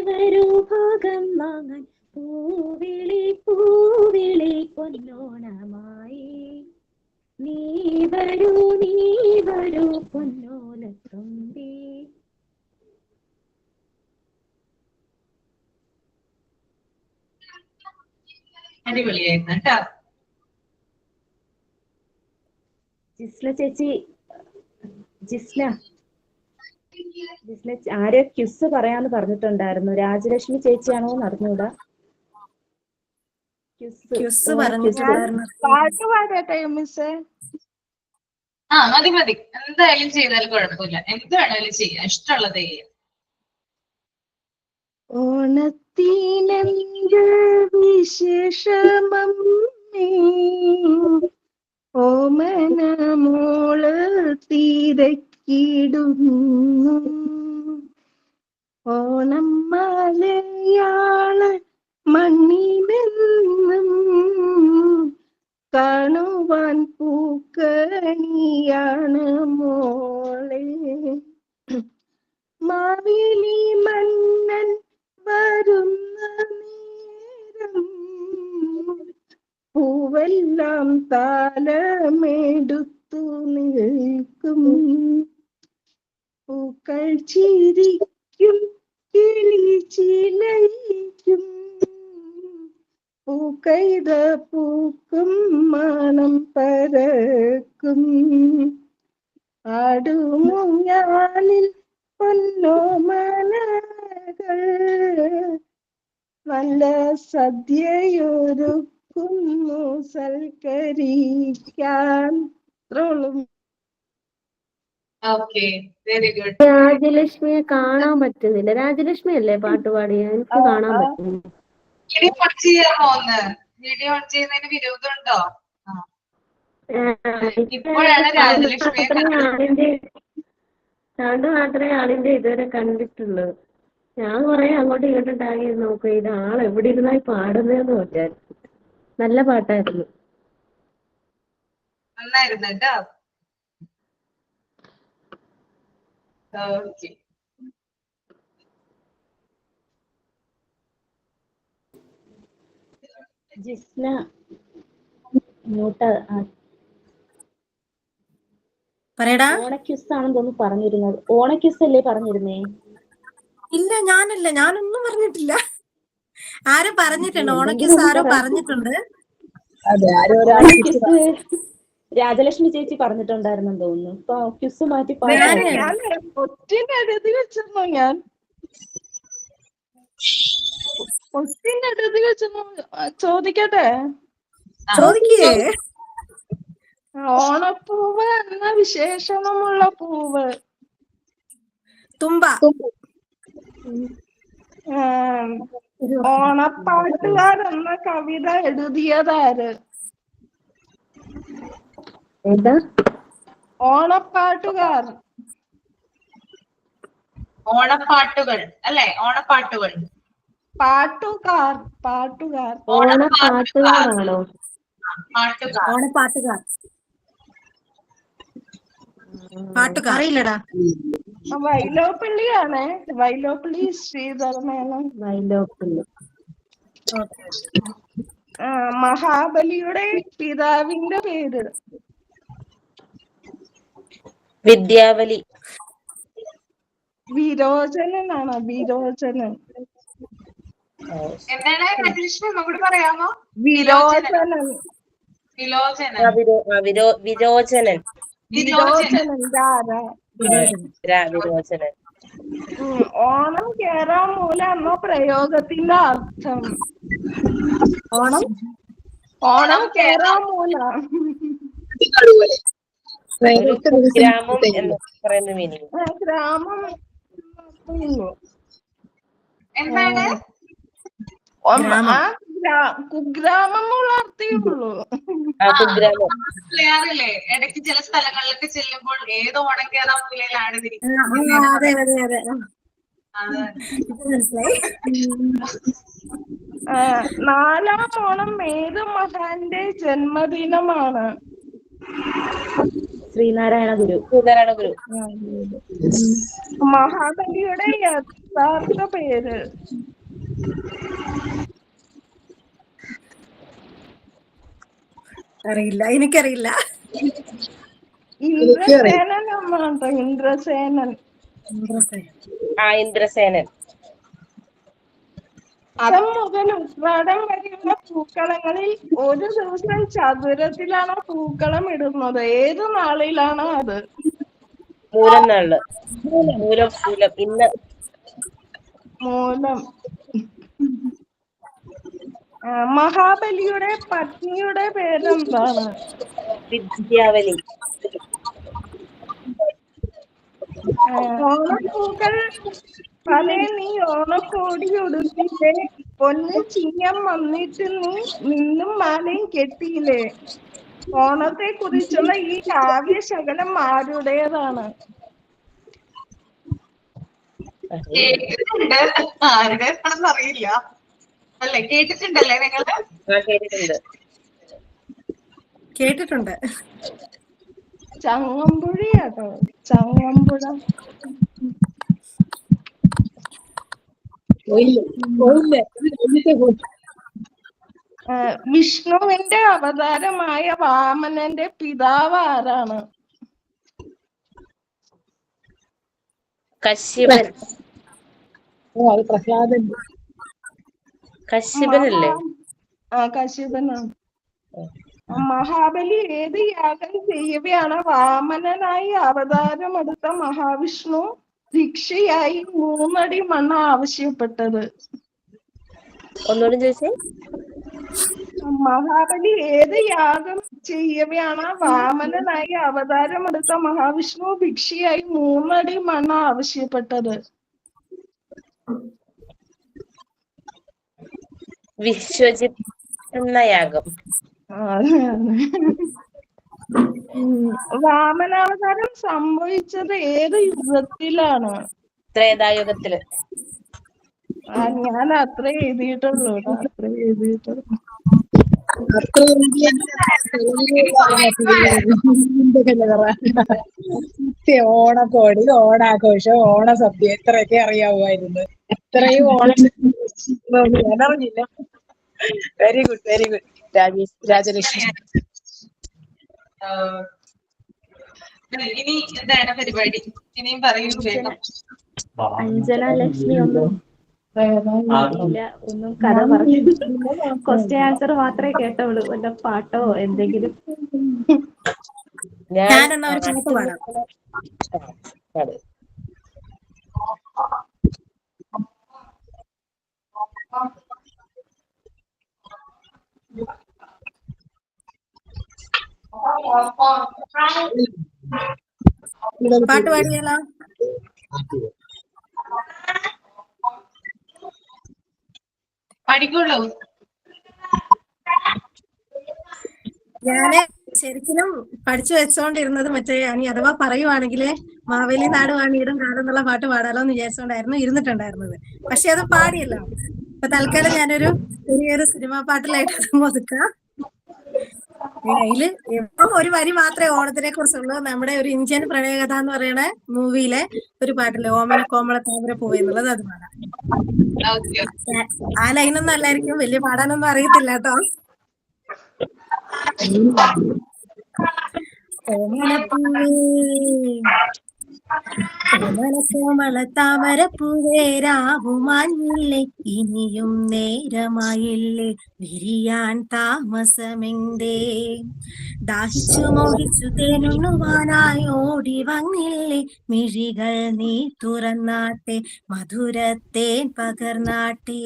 വരൂ ഭാഗം വാങ്ങാൻ പൂവിളി പൊന്നോണമായി നീ വരൂ പൊന്നോലത്തുമ്പി. അടിപൊളിയായിരുന്നു കേട്ടോ. ജിസ്ന ആരോ ക്യുസ് പറയാന്ന് പറഞ്ഞിട്ടുണ്ടായിരുന്നു. രാജലക്ഷ്മി ചേച്ചിയാണോ എന്ന് അറിഞ്ഞൂടാ. ക്യുസ് പറഞ്ഞിട്ടുണ്ടായിരുന്നു. പാട്ട് പാടട്ടെ മിസ്സേ? മതി എന്തായാലും ചെയ്താലും കുഴപ്പമില്ല. എന്ത് വേണേലും ചെയ്യാം, ഇഷ്ടമുള്ളത് ചെയ്യാം. ഓണത്തിനെന്ത് വിശേഷമമ്മേ ഓമന മോള് തിരക്കിടുന്നു ഓണം മലയാള മണ്ണിലെന്നും കാണുവാൻ പൂക്കണിയാണ് മോളെ മാവേലി മന്നൻ വരുന്ന നേരം പൂവെല്ലാം താലമെടുത്തു നിൽക്കും പൂക്കൾ ചിരിക്കും കിളി ചിലയ്ക്കും പൂക്കൈത പൂക്കും മണം പരക്കും ആടുമുങ്ങാലിൽ പൊന്നോമനകൾ നല്ല സദ്യയൊരുക്കുന്നു സൽക്കരിക്കാൻ. Okay, very good. രാജലക്ഷ്മിയെ കാണാൻ പറ്റുന്നില്ല. രാജലക്ഷ്മി അല്ലേ പാട്ട് പാടിയ? എനിക്ക് കാണാൻ പറ്റുന്നില്ല. വീഡിയോ ഓൺ ചെയ്യാമോ? വീഡിയോ ഓൺ ചെയ്യുന്നതിന് വിരോധമുണ്ടോ? ഇപ്പോഴാണ് രാജലക്ഷ്മിയെ സൗണ്ട് മാത്രമേ ആളിന്റെ ഇതുവരെ കണ്ടിട്ടുള്ളൂ. ഞാൻ കുറെ അങ്ങോട്ടും ഇങ്ങോട്ടും ടാഗ് ചെയ്ത് നോക്കുക ഇത് ആൾ എവിടെ ഇരുന്നായി പാടുന്നതെന്ന് വിചാരിച്ചു. നല്ല പാട്ടായിരുന്നു. നന്നായിരുന്നു കേട്ടോ. ഓക്കെ, ജിസ്ന ഇങ്ങോട്ട് പറയടാ. ഓണക്യുസ് ആണെന്ന് തോന്നുന്നു പറഞ്ഞിരുന്നത്. ഓണക്യുസ് അല്ലേ പറഞ്ഞിരുന്നേ? ഇല്ല, ഞാനൊന്നും പറഞ്ഞിട്ടില്ല. ആരോ പറഞ്ഞിട്ടുണ്ട്, ഓണക്യൂസ് ആരോ പറഞ്ഞിട്ടുണ്ട്. അതെ, ആരോ ക്യുസ് രാജലക്ഷ്മി ചേച്ചി പറഞ്ഞിട്ടുണ്ടായിരുന്നെന്ന് തോന്നുന്നു. ഇപ്പൊ ക്യുസ് മാറ്റി എഴുതി വെച്ചിരുന്നു. ഞാൻ എഴുതി വെച്ചിരുന്നു. ചോദിക്കട്ടെ? ചോദിക്കേ. ഓണപ്പൂവ് എന്ന വിശേഷണമുള്ള പൂവ് തുമ്പ. ഓണപ്പാട്ടുകാർ എന്ന കവിത എഴുതിയതാര്? ഏതാ? ഓണപ്പാട്ടുകാർ. ഓണപ്പാട്ടുകൾ അല്ലെ? ഓണപ്പാട്ടുകൾ. പാട്ടുകാർ പാട്ടുകാർ ഓണപ്പാട്ടുകാരാണോ? പാട്ടുകാർ. ഓണപ്പാട്ടുകാർ. പാട്ടുകാർ അറിയില്ലടാ. വൈലോപ്പിള്ളിയാണ്. വൈലോപ്പിള്ളി ശ്രീധരമേനോൻ. വൈലോപ്പിള്ളി. മഹാബലിയുടെ പിതാവിന്റെ പേര്. വിദ്യാവലി. വിരോചനനാണ്. വിരോചനൻ. എന്താണ് രജലക്ഷ്മി ഒന്നുകൂടി പറയാമോ? വിരോചനൻ. വിലോചനൻ. വിരോചനൻ. വിരോചനൻ. വിരോചനൻ. ഓണം കേറാൻ മൂല എന്ന പ്രയോഗത്തിന്റെ അർത്ഥം. ഓണം കേറാൻ മൂല ഗ്രാമം എന്ന് പറയുന്ന മീനിങ്. ഗ്രാമം. എന്താണ്? കുഗ്രാമം എന്നുള്ള അർത്ഥമുള്ളൂ. കുഗ്രാമം. പറയാറില്ലേ ഇടയ്ക്ക് ചില സ്ഥലങ്ങളിലൊക്കെ ചെല്ലുമ്പോൾ ഏത് ഓണം കേറാൻ മൂലയിലാണ് അതെ അതെ അതെ. മനസ്സിലായി. 4-ാം ഓണം ഏത് മഹാന്റെ ജന്മദിനമാണ്? ശ്രീനാരായണ ഗുരു. ശ്രീനാരായണ ഗുരു. മഹാബലിയുടെ യഥാർത്ഥ പേര്? അറിയില്ല, എനിക്കറിയില്ല. ഇന്ദ്രസേനൻ എന്നാണ്. ഇന്ദ്രസേനൻ. ഇന്ദ്രസേനൻ. അത്തം മുതൽ ഉത്രാടം വരെയുള്ള പൂക്കളങ്ങളിൽ ഒരു ദിവസം ചതുരത്തിലാണ് പൂക്കളം ഇടുന്നത്. ഏത് നാളിലാണ് അത്? മൂലം നാളില്. മൂലം. ഇന്ന് മൂലം. മഹാബലിയുടെ പത്നിയുടെ പേരെന്താണ്? വിദ്യാവലി. ഓണപ്പൂക്കൾ പലേ നീ ഓണക്കോടി ഉടുത്തില്ലേ, പൊന്ന് ചിങ്ങം വന്നിട്ട് നീ നിന്നും മാലയും കെട്ടിയില്ലേ. ഓണത്തെ കുറിച്ചുള്ള ഈ കാവ്യശകലം ആരുടേതാണ്? കേട്ടിട്ടുണ്ട്. ആരുടേതാണെന്ന് അറിയില്ല. അല്ലെ, കേട്ടിട്ടുണ്ടല്ലേ നിങ്ങള്? കേട്ടിട്ടുണ്ട്. ചങ്ങമ്പുഴയാട്ടോ. ചങ്ങമ്പുഴ. വിഷ്ണുവിന്റെ അവതാരമായ വാമനന്റെ പിതാവ് ആരാണ്? കശ്യപൻ. അത് പ്രഹ്ലാദൻ. കശ്യപനല്ലേ? കശ്യപനാണ്. മഹാബലി ഏത് യാഗം ചെയ്യവെയാണ് വാമനനായി അവതാരമെടുത്ത മഹാവിഷ്ണു ഭിക്ഷയായി 3 അടി മണ്ണ് ആവശ്യപ്പെട്ടത്? ഒന്നുകൂടി ചോദിച്ചേ. മഹാബലി ഏത് യാഗം ചെയ്യവെയാണ് വാമനനായി അവതാരമെടുത്ത മഹാവിഷ്ണു ഭിക്ഷയായി 3 അടി മണ്ണ് ആവശ്യപ്പെട്ടത്? വിശ്വജിത് എന്ന യാഗം. വാമനാവതാരം സംഭവിച്ചത് ഏത് യുഗത്തിലാണ്? ത്രേതായുഗത്തില്. ഞാൻ അത്ര എഴുതിയിട്ടുള്ളൂ. ഓണക്കോടി, ഓണാഘോഷം, ഓണസദ്യ ഇത്രയൊക്കെ അറിയാവുമായിരുന്നു. ഇത്രയും ഓണം ഞാൻ അറിഞ്ഞില്ല. Very good, very good. Rajalakshmi. ഇനി എന്താണ് പരിപാടി? ഇനിയും പറയൂ വേഗം. അഞ്ജന ലക്ഷ്മി ഒന്നും ഒന്നും കഥ പറഞ്ഞു. ക്വസ്റ്റ്യൻ ആൻസർ മാത്രമേ കേട്ടോളൂ. വല്ല പാട്ടോ എന്തെങ്കിലും. ഞാനെന്നാ ഒരു പാട്ട് പാടാം. പാട്ട് പാടിയാലോ? പഠിക്കുള്ളൂ. ഞാന് ശരിക്കും പഠിച്ചു വെച്ചോണ്ടിരുന്നത് മറ്റേ ഇനി അഥവാ പറയുവാണെങ്കിൽ മാവേലി നാട് വാണിയിടും കാടെന്നുള്ള പാട്ട് പാടാലോ എന്ന് വിചാരിച്ചോണ്ടായിരുന്നു ഇരുന്നിട്ടുണ്ടായിരുന്നത്. പക്ഷെ അത് പാടിയല്ലോ. ഇപ്പൊ തൽക്കാലം ഞാനൊരു ചെറിയൊരു സിനിമാ പാട്ടിലായിട്ട് ഒതുക്കാം. അതില് ഇപ്പൊ ഒരു വരി മാത്രമേ ഓണത്തിനെ കുറിച്ചുള്ളൂ. നമ്മുടെ ഒരു ഇന്ത്യൻ പ്രണയകഥ എന്ന് പറയുന്ന മൂവിയിലെ ഒരു പാട്ടില്ലേ, ഓമന കോമള താമര പൂവ് എന്നുള്ളത്, അത് പാടാം. ആ ലൈനൊന്നും അല്ലായിരിക്കും, വലിയ പാടാനൊന്നും അറിയത്തില്ല കേട്ടോ. ഓമനപ്പൂവേ കോമള താമരപ്പൂവേ രാവുമാഞ്ഞില്ലേ, ഇനിയും നേരമായില്ലേ വിരിയാൻ താമസമെന്തേ, ദാഹിച്ചു മോഹിച്ചു തേനുണ്ണുവാനായി ഓടി വന്നില്ലേ, മിഴികൾ നീ തുറന്നാട്ടെ മധുരത്തേൻ പകർന്നാട്ടേ,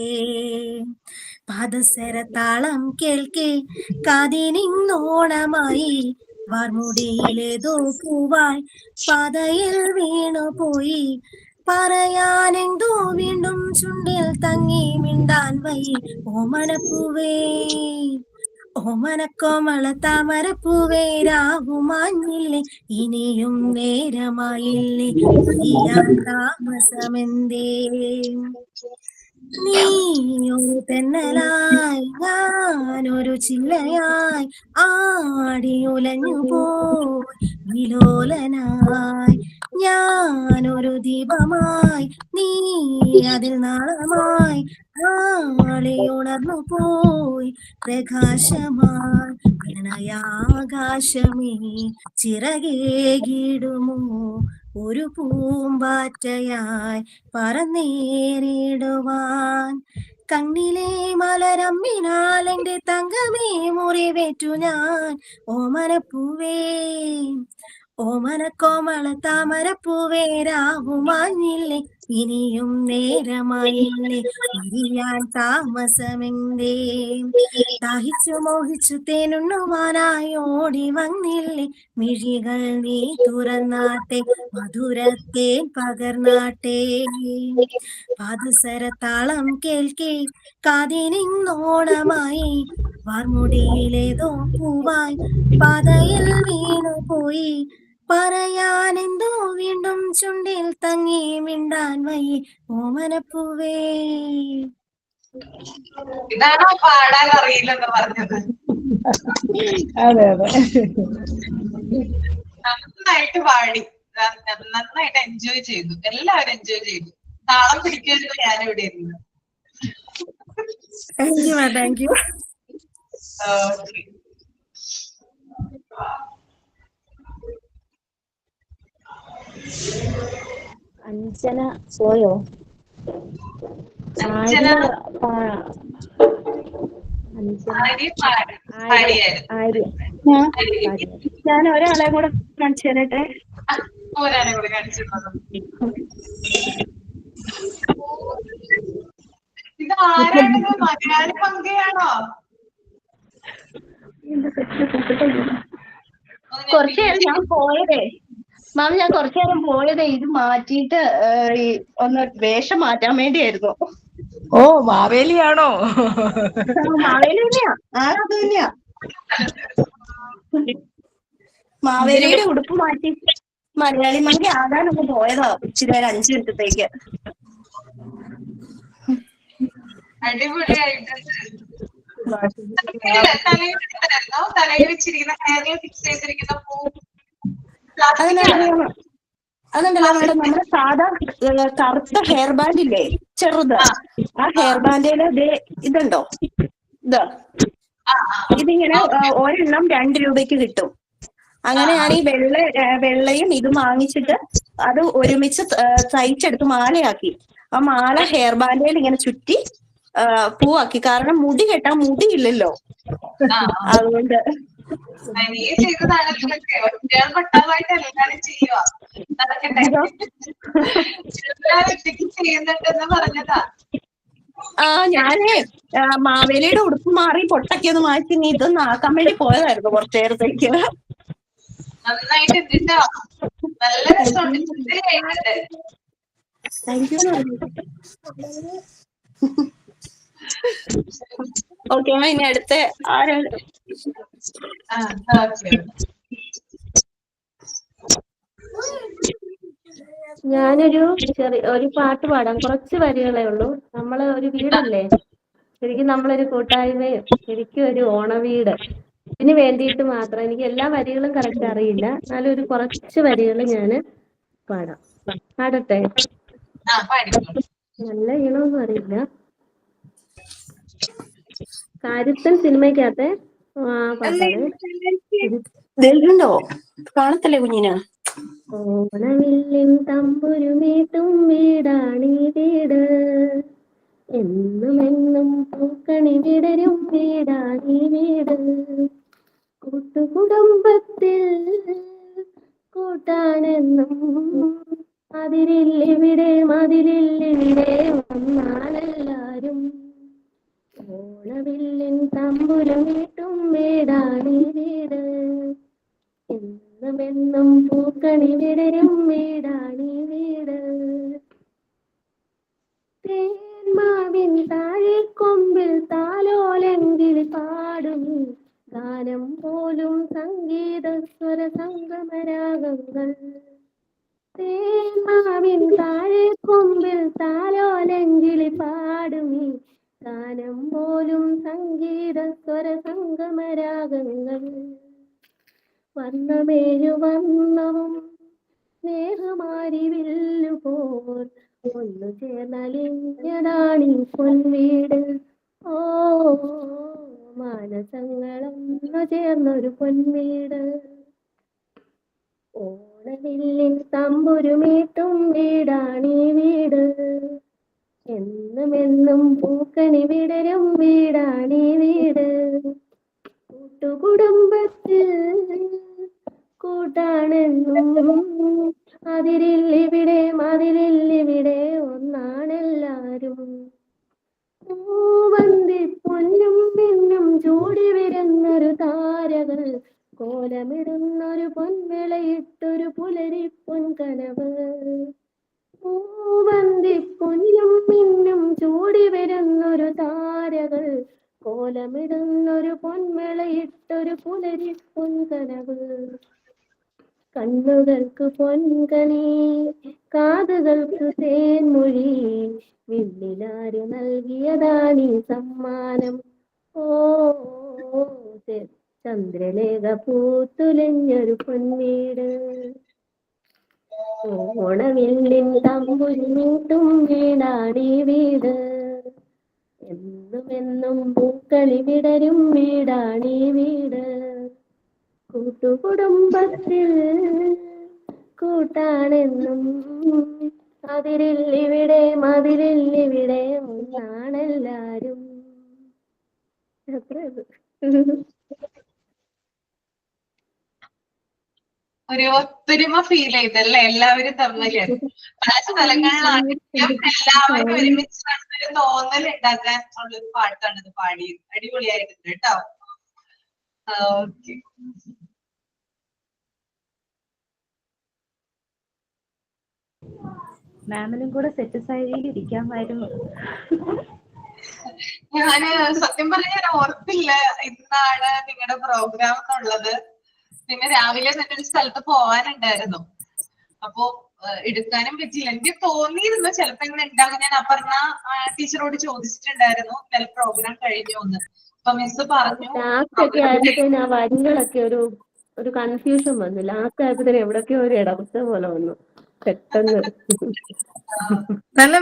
പാദസരത്താളം കേൾക്കേ കാതിനിന്നോണമായി, വാർമുടിയിലേതോ പൂവായി പാതയിൽ വീണുപോയി, പറയാനെന്തോ വീണ്ടും ചുണ്ടിൽ തങ്ങി മിണ്ടാൻ വയ്യ, ഓമനപ്പൂവേ ഓമനക്കോമള താമരപ്പൂവേ രാവുമാഞ്ഞില്ലേ, ഇനിയും നേരമായില്ലേ അറിയാൻ താമസമെന്തേ, നീയൊരു തെന്നലായി ഞാനൊരു ചില്ലയായി ആടിയുലഞ്ഞു പോയി വിലോലനായി, ഞാനൊരു ദീപമായി നീ അതിൽ നാളമായി നാളെ ഉണർന്നു പോയി പ്രകാശമായി, പ്രണയാകാശമേ ചിറകേകിടുമോ ഒരു പൂമ്പാറ്റയായി പറന്നേറിടുവാൻ, കണ്ണിലെ മലരമ്മിനാൽ എന്റെ തങ്കമേ മുറിവേറ്റു ഞാൻ, ഓമനപ്പൂവേ ഓമനക്കോമള താമരപ്പൂവേ രാവുമാഞ്ഞില്ലേ, ഇനിയും നേരമായില്ലേ വിരിയാൻ താമസമെന്തേ, ദാഹിച്ചു മോഹിച്ചു തേനുണ്ണുവാനായി ഓടി വന്നില്ലേ, മിഴികൾ നീ തുറന്നാട്ടെ മധുരത്തേൻ പകർന്നാട്ടെ, പാദസരത്താളം കേൾക്കേ കാതിനിന്നോണമായി, വാർമുടിയിലേതോ പൂവായി പാതയിൽ വീണുപോയി, പറയാനെന്തോ വീണ്ടും ചുണ്ടിൽ തങ്ങി മിണ്ടാൻ വയ്യ, ഓമനപ്പൂവേ. ഇതാണോ പാടാൻ അറിയില്ലെന്ന് പറഞ്ഞത്? അതെ അതെ, നന്നായിട്ട് പാടി, നന്നായിട്ട് എൻജോയ് ചെയ്തു, എല്ലാവരും എൻജോയ് ചെയ്തു. താളം പിടിക്കുമായിരുന്നു ഞാനിവിടെ ഇരുന്ന്. Thank you ma'am, thank U. Anjana പോയോ? അഞ്ജന ഞാൻ ഒരാളെ കൂടെ കാണിച്ചു തരട്ടെ. ഒരാളെ കൂടെ കാണിച്ചു തന്നു. ഇത് ആരാണിത്? മലയാളി പങ്കയാണോ? കുറച്ചു നേരം ഞാൻ പോയതേ മാം, ഞാൻ കുറച്ചു നേരം പോയതേ ഇത് മാറ്റിയിട്ട് ഒന്ന് വേഷം മാറ്റാൻ വേണ്ടിയായിരുന്നു. ഓ, മാവേലിയാണോ? മാവേലി തന്നെയാ, അത് തന്നെയാ. മാവേലിയുടെ ഉടുപ്പ് മാറ്റി മലയാളി മങ്കി ആകാനൊന്ന് പോയതാ ഇച്ചിരി നേരം 5 മിനിറ്റത്തേക്ക്. അടിപൊളിയായിട്ടുണ്ട്. തലയിൽ വെച്ചിരിക്കുന്ന ഹെയറിൽ ഫിക്സ് ചെയ്തിരിക്കുന്ന പൂ അതുണ്ടല്ലോ മാഡം, നമ്മുടെ സാധാ കറുത്ത ഹെയർ ബാൻഡ് ഇല്ലേ, ചെറുത്, ആ ഹെയർ ബാൻഡില് ഇതുണ്ടോ, ഇതിങ്ങനെ ഒരെണ്ണം 2 രൂപയ്ക്ക് കിട്ടും. അങ്ങനെ ഞാൻ ഈ വെള്ളയും ഇത് വാങ്ങിച്ചിട്ട് അത് ഒരുമിച്ച് തയ്ച്ചെടുത്ത് മാലയാക്കി. ആ മാല ഹെയർ ബാൻഡിൽ ഇങ്ങനെ ചുറ്റി പൂവാക്കി. കാരണം മുടി കെട്ടാൻ മുടിയില്ലല്ലോ, അതുകൊണ്ട്. ഞാന് മാവേലിയുടെ ഉടുപ്പ് മാറി പൊട്ടൊക്കെ ഒന്ന് മാറ്റി നീ ഇതൊന്ന് ആക്കാൻ വേണ്ടി പോയതായിരുന്നു കുറച്ചു നേരത്തേക്ക്. നല്ല രസമുണ്ട്. Thank you. ഓക്കെ, ഇനി അടുത്ത ആരാണ്? ഞാനൊരു ഒരു പാട്ട് പാടാം. കുറച്ച് വരികളേ ഉള്ളൂ. നമ്മള് ഒരു വീടല്ലേ, ശരിക്കും നമ്മളൊരു കൂട്ടായ്മയും ശരിക്കും ഒരു ഓണവീട്. ഇതിന് വേണ്ടിയിട്ട് മാത്രം. എനിക്ക് എല്ലാ വരികളും കറക്റ്റ് അറിയില്ല, എന്നാലും ഒരു കുറച്ച് വരികൾ ഞാൻ പാടാം. പാടട്ടെ? നല്ല ഈണമൊന്നും അറിയില്ല. കാര്യസ്ഥൻ സിനിമയ്ക്കകത്തെ പാട്ടാണ്. ണ്ടോ കാണത്തില്ലേ കുഞ്ഞിന്? ഓണവില്ലിൻ തമ്പുരുമീട്ടും വീടാണീ വീട്, എന്നുമെന്നും പൂക്കണി വിടരും വീടാണീ വീട്, കൂട്ടുകുടുംബത്തിൽ കൂട്ടാനെന്നും അതിരില്ലിവിടെ മതിലില്ലിവിടെ വന്നാലെല്ലാരും, ഓണവില്ലിൻ തമ്പുരുമീട്ടും വീടാണീ വീട്, എന്നുമെന്നും പൂക്കണി വിടരും വീടാണീ വീട്, തേന്മാവിൻ താഴെക്കൊമ്പിൽ താലോലെങ്കിൽ പാടും ഗാനം പോലും സംഗീത സ്വര സംഗമരാഗങ്ങൾ, തേന്മാവിൻ താഴെക്കൊമ്പിൽ താലോലെങ്കിൽ പാടും ഗാനം പോലും സംഗീത സ്വര സംഗമരാഗങ്ങൾ, വർണ്ണമേഴു വർണ്ണവും സ്നേഹമാരിവില്ലുപോൽ ഒന്നു ചേർന്നലിഞ്ഞതാണീ പൊൻവീട്, ഓ മാനസങ്ങളൊന്നു ചേർന്നൊരു പൊൻവീട്, ഓണവില്ലിൻ തമ്പുരുമീട്ടും വീടാണീ വീട്, എന്നുമെന്നും പൂക്കണി വിടരും വീടാണീ വീട്, കൂട്ടുകുടുംബത്തിൽ കൂട്ടാണെന്നും അതിരില്ലിവിടെ മതിലില്ലിവിടെ ഒന്നാണെല്ലാരും, പൂവന്തി പൊന്നും പിന്നും ചൂടി വരുന്നൊരു താരകൾ, കോലമിടുന്നൊരു പൊൻവിളയിട്ടൊരു പുലരിപ്പൊൻ കനവ്, പൂവന്തി പൊന്നും പിന്നും ചൂടി വരുന്നൊരു താരകൾ, കോലമിടുന്നൊരു പൊൻവിളയിട്ടൊരു പുലരിപ്പൊൻ കനവ്, കണ്ണുകൾക്ക് പൊൻകണി കാതുകൾക്ക് തേൻമൊഴി, വിണ്ണിലാര് നൽകിയതാണീ സമ്മാനം, ഓ ചന്ദ്രലേഖ പൂത്തുലഞ്ഞൊരു പൊൻവീട്, ഓണവില്ലിൻ തമ്പുരുമീട്ടും വീടാണീ വീട്, എന്നുമെന്നും പൂക്കളി വിടരും വീടാണീ വീട്, കൂട്ടുകുടുംബത്തിൽ കൂട്ടാണെന്നും അതിരില്ലിവിടെ മതിലില്ലിവിടെ ഒന്നാണെല്ലാരും. ഒരു ഒത്തൊരുമ ഫീൽ ചെയ്തല്ലേ എല്ലാവരും തമ്മില്? പല സ്ഥലങ്ങളിലാണെങ്കിലും എല്ലാവരും ഒരുമിച്ച് നടന്നൊരു തോന്നൽ ഉണ്ടാക്കാൻ ഉള്ളൊരു പാട്ടാണ് ഇത് പാടിയത്. അടിപൊളിയായിട്ടുണ്ട് കേട്ടോ. ഓക്കെ. മാമിനും കൂടെ സെറ്റ് സൈഡിൽ ഇരിക്കാമായിരുന്നു. ഞാന് സത്യം പറഞ്ഞ ഞാൻ ഓർത്തില്ല ഇന്നാണ് നിങ്ങളുടെ പ്രോഗ്രാം എന്നുള്ളത്. പിന്നെ രാവിലെ തന്നെ ഒരു സ്ഥലത്ത് പോവാനുണ്ടായിരുന്നു, അപ്പൊ എടുക്കാനും പറ്റില്ല. എനിക്ക് തോന്നിയിരുന്നു ചിലപ്പോ ഇങ്ങനെ ഉണ്ടാകും. ഞാൻ അപർണ ടീച്ചറോട് ചോദിച്ചിട്ടുണ്ടായിരുന്നു ചില പ്രോഗ്രാം കഴിഞ്ഞു എന്ന്. അപ്പൊ മിസ് പറഞ്ഞു ലാസ്റ്റ് ആയപ്പോഴത്തേന് ആ വരികളൊക്കെ ഒരു കൺഫ്യൂഷൻ വന്നു. ലാസ്റ്റ് ആയപ്പോഴത്തേന് എവിടൊക്കെയോ ഒരു ഇടവസ്ഥ പോലെ വന്നു പെട്ടെന്ന്. നല്ല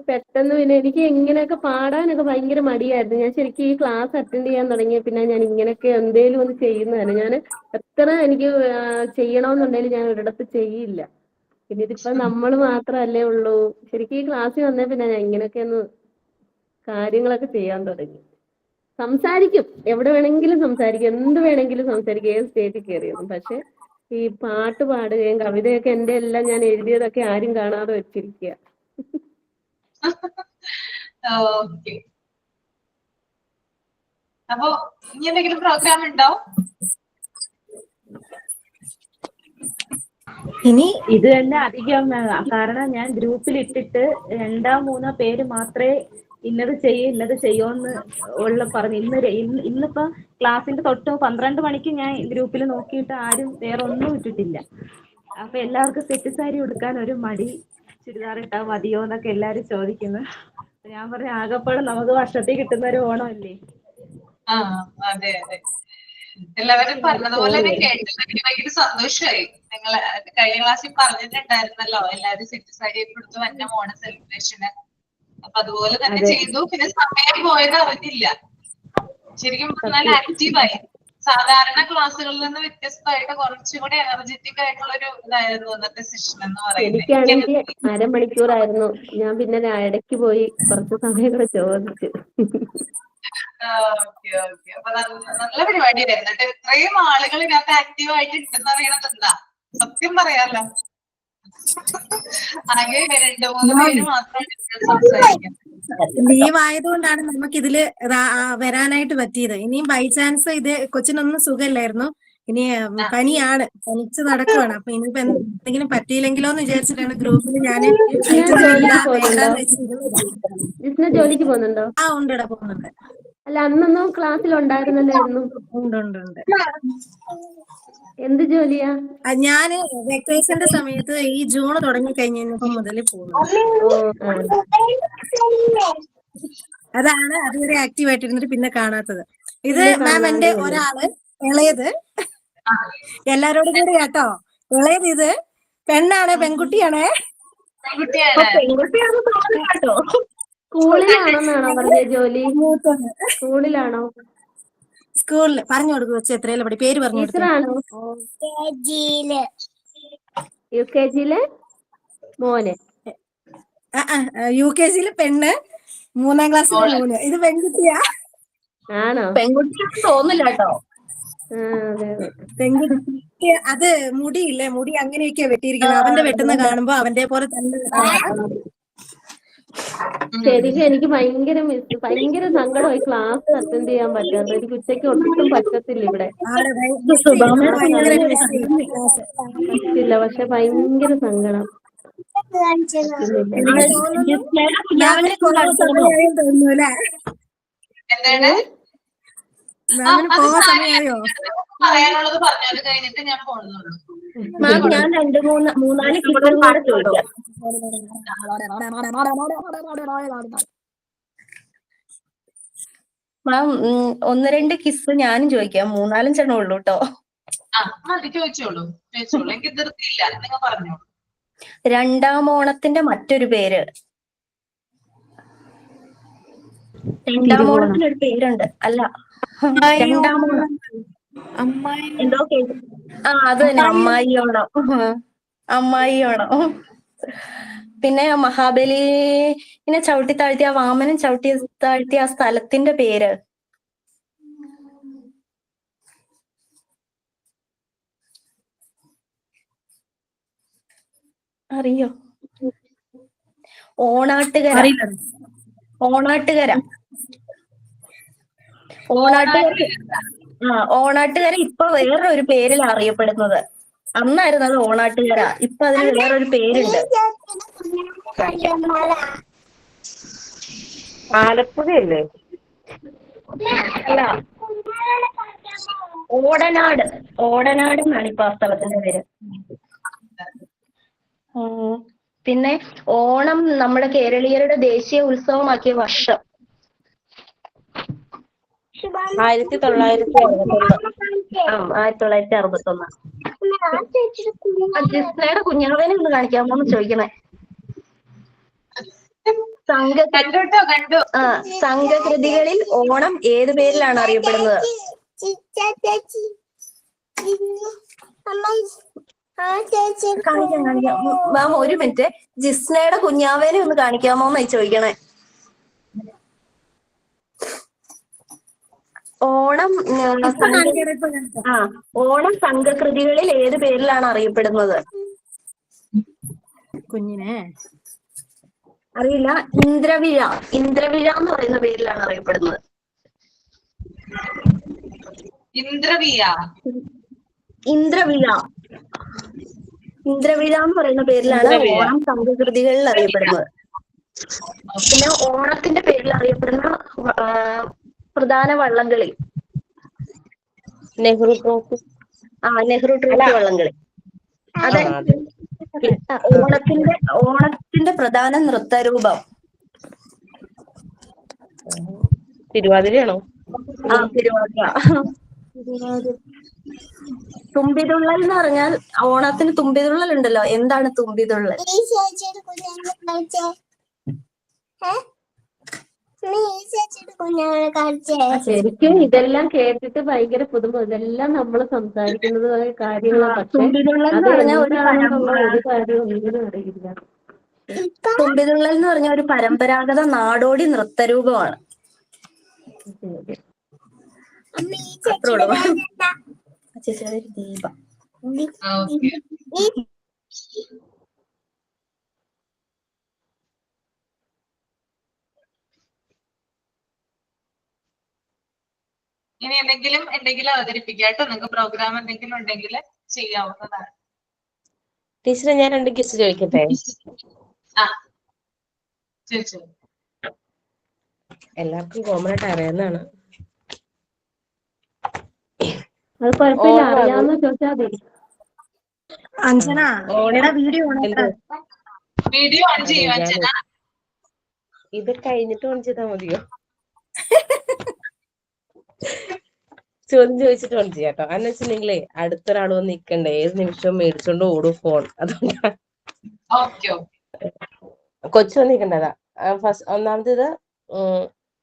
പെട്ടെന്ന് പിന്നെ എനിക്ക് ഇങ്ങനെയൊക്കെ പാടാനൊക്കെ ഭയങ്കര മടിയായിരുന്നു. ഞാൻ ശരിക്കും ഈ ക്ലാസ് അറ്റൻഡ് ചെയ്യാൻ തുടങ്ങിയ പിന്നെ ഞാൻ ഇങ്ങനെയൊക്കെ എന്തേലും ഒന്ന് ചെയ്യുന്നതാണ്. ഞാൻ എത്ര എനിക്ക് ചെയ്യണമെന്നുണ്ടെങ്കിലും ഞാൻ ഒരിടത്ത് ചെയ്യില്ല. പിന്നെ ഇതിപ്പോ നമ്മൾ മാത്രമല്ലേ ഉള്ളൂ. ശരിക്കും ഈ ക്ലാസ്സിൽ വന്നേ പിന്നെ ഞാൻ ഇങ്ങനെയൊക്കെ ഒന്ന് കാര്യങ്ങളൊക്കെ ചെയ്യാൻ തുടങ്ങി. സംസാരിക്കും, എവിടെ വേണമെങ്കിലും സംസാരിക്കും, എന്ത് വേണമെങ്കിലും സംസാരിക്കും, ഏത് സ്റ്റേജിൽ കയറിയതും. പക്ഷെ ഈ പാട്ട് പാടുകയും കവിതയൊക്കെ എന്റെ എല്ലാം ഞാൻ എഴുതിയതൊക്കെ ആരും കാണാതെ വെച്ചിരിക്കുക. ഓക്കെ. അപ്പൊ ഇനി എന്തെങ്കിലും പ്രോഗ്രാം ഉണ്ടോ? ഇനി ഇത് തന്നെ അധികം, കാരണം ഞാൻ ഗ്രൂപ്പിൽ ഇട്ടിട്ട് 2-3 പേര് മാത്രമേ ഇന്നത് ചെയ്യുമെന്ന് പറഞ്ഞു. ഇന്നിപ്പോ ക്ലാസ്സിന്റെ തൊട്ട് 12 മണിക്ക് ഞാൻ ഗ്രൂപ്പിൽ നോക്കിയിട്ട് ആരും വേറെ ഒന്നും ഇട്ടിട്ടില്ല. അപ്പൊ എല്ലാവർക്കും സെറ്റ് സാരി ഉടുക്കാൻ ഒരു മടി, ചുരിദാർ ഇട്ടാ മതിയോ എന്നൊക്കെ എല്ലാരും ചോദിക്കുന്നു. ഞാൻ പറഞ്ഞു ആകെപ്പാടെ നമുക്ക് വർഷത്തിൽ കിട്ടുന്ന ഒരു ഓണമല്ലേ. ആ അതെ അതെ, എല്ലാവരും പറഞ്ഞതുപോലെ തന്നെ കേട്ടിട്ട് എനിക്ക് ഭയങ്കര സന്തോഷമായി. നിങ്ങൾ കഴിഞ്ഞ ക്ലാസ്സിൽ പറഞ്ഞിട്ടുണ്ടായിരുന്നല്ലോ എല്ലാരും സെറ്റ് സാരി ഒക്കെ എടുത്ത് വന്ന ഓണ സെലിബ്രേഷന്. അപ്പൊ അതുപോലെ തന്നെ ചെയ്തു. പിന്നെ സമയം പോയത് അറിഞ്ഞില്ല. ശരിക്കും പറഞ്ഞാൽ ആക്റ്റീവായി. സാധാരണ ക്ലാസ്സുകളിൽ നിന്ന് വ്യത്യസ്തമായിട്ട് കുറച്ചും കൂടി എനർജറ്റിക് ആയിട്ടുള്ള ഒരു ഇതായിരുന്നു ഇന്നത്തെ സെഷൻ എന്ന് പറയുന്നത്. എനിക്കാണെങ്കിൽ അരമണിക്കൂറായിരുന്നു. ഞാൻ പിന്നെ ഇടയ്ക്ക് പോയി കുറച്ച് സമയം കൂടെ ചോദിച്ചു. ഓക്കെ ഓക്കെ, അപ്പൊ നല്ല പരിപാടിയായിരുന്നു കേട്ടോ. ഇത്രയും ആളുകൾ ഇതിനകത്ത് ആക്റ്റീവ് ആയിട്ട് ഉണ്ടെന്ന് അറിയണത് എന്താ, സത്യം പറയാലോ. ആകെ 2-3 പേര് മാത്രമാണ് സംസാരിക്കുന്നത്. ലീവ് ആയതുകൊണ്ടാണ് നമുക്ക് ഇതില് വരാനായിട്ട് പറ്റിയത്. ഇനിയും ബൈ ചാൻസ് ഇത് കൊച്ചിനൊന്നും സുഖമില്ലായിരുന്നു, ഇനി പനിയാണ്, പനിച്ച് നടക്കുവാണ്. അപ്പൊ ഇനിയിപ്പോ എന്തെങ്കിലും പറ്റിയില്ലെങ്കിലോ എന്ന് വിചാരിച്ചിട്ടാണ് ഗ്രൂപ്പിൽ ഞാൻ ജോലിക്ക് പോകുന്നുണ്ടോ? ആ ഉണ്ടടാ, പോകുന്നുണ്ട്. അല്ല, അന്നൊന്നും ക്ലാസ്സിൽ ഉണ്ടായിരുന്നല്ലായിരുന്നു. ഉണ്ട് ഉണ്ട് ഉണ്ട്. എന്ത് ജോലിയാ? ഞാന് വെക്കേഷന്റെ സമയത്ത് ഈ ജൂൺ തുടങ്ങി കഴിഞ്ഞപ്പോ മുതൽ പോകുന്നു. അതാണ് അതുവരെ ആക്റ്റീവ് ആയിട്ടിരുന്നിട്ട് പിന്നെ കാണാത്തത്. ഇത് മാം എന്റെ ഒരാള് ഇളയത്, എല്ലാരോടും കൂടി കേട്ടോ, ഇളയത് ഇത് പെണ്ണാണ്, പെൺകുട്ടിയാണേ. പെൺകുട്ടിയാണെന്ന് തോന്നുന്നു കേട്ടോ. സ്കൂളിലാണോന്നാണോ പറഞ്ഞ ജോലി? സ്കൂളിലാണോ? സ്കൂളിൽ പറഞ്ഞു കൊടുക്കും. വെച്ച് എത്രയല്ല പടി, പേര് പറഞ്ഞു കൊടുത്തു. UKG-യിലെ മോന്. UKG-യില് പെണ്ണ്, 3ാം ക്ലാസ്സിലെ മോന്. ഇത് പെൺകുട്ടിയാ. ആണോ? പെൺകുട്ടിയാണെന്ന് തോന്നില്ല കേട്ടോ. പെൺകുട്ടി. അത് മുടിയില്ലേ, മുടി അങ്ങനെയൊക്കെയാ വെട്ടിയിരിക്കുന്നത്. അവന്റെ വെട്ടുന്ന കാണുമ്പോ അവന്റെ പോലെ തന്നെ. ശരിക്കും എനിക്ക് ഭയങ്കര സങ്കടമായി ക്ലാസ് അറ്റൻഡ് ചെയ്യാൻ പറ്റാത്ത. എനിക്ക് ഉച്ചയ്ക്ക് ഒട്ടും പറ്റത്തില്ല ഇവിടെ. പറ്റില്ല, പക്ഷെ ഭയങ്കര സങ്കടം. പറയാനുള്ളത് പറഞ്ഞു, അത് കഴിഞ്ഞിട്ട് ഞാൻ പോകുന്നുള്ളൂ. മാം, ഞാൻ 2-3-4 കിട്ടും കൂടെ ചോദിക്കാം. മാം, 1-2 കിസ് ഞാനും ചോദിക്കാം. 3-4 ഉള്ളൂ കേട്ടോ. അത് ചോദിച്ചോളൂ, എനിക്ക് ധൃതിയില്ല, നിങ്ങൾ പറഞ്ഞോളൂ. 2ാം ഓണത്തിന്റെ മറ്റൊരു പേര്. 2ാം ഓണത്തിന് ഒരു പേരുണ്ട്. അല്ല, 2ാം ഓണം എന്തോ കേട്ടു. അത് തന്നെ, അമ്മായി ഓണം. അമ്മായി ഓണം. പിന്നെ മഹാബലിനെ ചവിട്ടി താഴ്ത്തിയ, വാമനൻ ചവിട്ടി താഴ്ത്തിയ ആ സ്ഥലത്തിന്റെ പേര്. അറിയോ? ഓണാട്ടുകര. ഓണാട്ടുകര. ഓണാട്ടുകര ഇപ്പൊ വേറൊരു പേരിൽ അറിയപ്പെടുന്നത്. അന്നായിരുന്നു അത് ഓണാട്ടുകര, ഇപ്പൊ അതിന് വേറൊരു പേരുണ്ട്. ആലപ്പുഴയല്ലേ? അല്ല, ഓടനാട്. ഓടനാട് എന്നാണ് ഇപ്പൊ ആ സ്ഥലത്തിന്റെ പേര്. പിന്നെ ഓണം നമ്മുടെ കേരളീയരുടെ ദേശീയ ഉത്സവമാക്കിയ വർഷം 1961. 1961. ജിസ്നയുടെ കുഞ്ഞാവേനെ ഒന്ന് കാണിക്കാമോ എന്ന് ചോദിക്കണേ. സംഘകൃതികളിൽ ഓണം ഏത് പേരിലാണ് അറിയപ്പെടുന്നത്? കാണിക്കാം. മാം, 1 മിനിറ്റ്. ജിസ്നയുടെ കുഞ്ഞാവേനെ ഒന്ന് കാണിക്കാമോ എന്നായി ചോദിക്കണേ. ഓണം സംഘകൃതികളിൽ ഏത് പേരിലാണ് അറിയപ്പെടുന്നത്? കുഞ്ഞിനെ അറിയില്ല. ഇന്ദ്രവിഴ. ഇന്ദ്രവിഴ എന്ന് പറയുന്ന പേരിലാണ് അറിയപ്പെടുന്നത്. ഇന്ദ്രവിഴ. ഇന്ദ്രവിഴ എന്ന് പറയുന്ന പേരിലാണ് ഓണം സംഘകൃതികളിൽ അറിയപ്പെടുന്നത്. പിന്നെ ഓണത്തിന്റെ പേരിൽ അറിയപ്പെടുന്ന പ്രധാന വള്ളംകളി. നെഹ്റു ട്രോഫി. നെഹ്റു ട്രോഫി വള്ളംകളി. അതെ. അതെ. ഓണത്തിന്റെ പ്രധാന നൃത്തരൂപം. തിരുവാതിരയാണോ? ആ, തിരുവാതിര. തുമ്പിതുള്ളൽ എന്ന് പറഞ്ഞാൽ ഓണത്തിന് തുമ്പിതുള്ളൽ ഉണ്ടല്ലോ. എന്താണ് തുമ്പിതുള്ളൽ? ശരിക്കും ഇതെല്ലാം കേട്ടിട്ട് ഭയങ്കര പുതുമ. ഇതെല്ലാം നമ്മൾ സംസാരിക്കുന്നത് കാര്യങ്ങളാണ്. പക്ഷെ തുമ്പിതുള്ളൽ അത് എന്ന് പറഞ്ഞാൽ ഒരു എന്താണെന്നുള്ള ഒരു കാര്യം ഒന്നും അറിയില്ല. തുമ്പിതുള്ളൽ എന്ന് പറഞ്ഞ ഒരു പരമ്പരാഗത നാടോടി നൃത്തരൂപമാണ്. അത്രേ ഉള്ളൂ. ചേച്ചിയുടെ ഒരു ദീപ. ഓക്കെ. ഇനി എന്തെങ്കിലും അവതരിപ്പിക്കാം കേട്ടോ. നിങ്ങൾക്ക് പ്രോഗ്രാം എന്തെങ്കിലും ഉണ്ടെങ്കിൽ ചെയ്യാവുന്നതാണ്. ടീച്ചറെ ഞാൻ 2 ക്വസ്റ്റ്യൻ ചോദിക്കട്ടെ? ആ, ചോദിച്ചോ. എല്ലാവർക്കും കോമൺ ആയിട്ട് അറിയാവുന്നതാണ്. അത് കുഴപ്പമില്ല, അറിയാവുന്ന ചോദിച്ചാൽ മതി. അഞ്ജന വീഡിയോ എന്ത്? വീഡിയോ ഓൺ ചെയ്യൂ ഞാൻ അഞ്ജന. ഇത് കഴിഞ്ഞിട്ട് ഓൺ ചെയ്താൽ മതിയോ? ചോദ്യം ചോദിച്ചിട്ട് ഓൺ ചെയ്യാം കേട്ടോ. എന്ന് വെച്ചിട്ടുണ്ടെങ്കിലേ അടുത്തൊരാൾ വന്ന് നിൽക്കണ്ടേ, ഏത് നിമിഷവും മേടിച്ചോണ്ട് ഓടും ഫോൺ. അതുകൊണ്ടാണ്. ഓക്കെ. കൊച്ചു വന്നിരിക്കണ്ടതാ. ഒന്നാമത്തേത്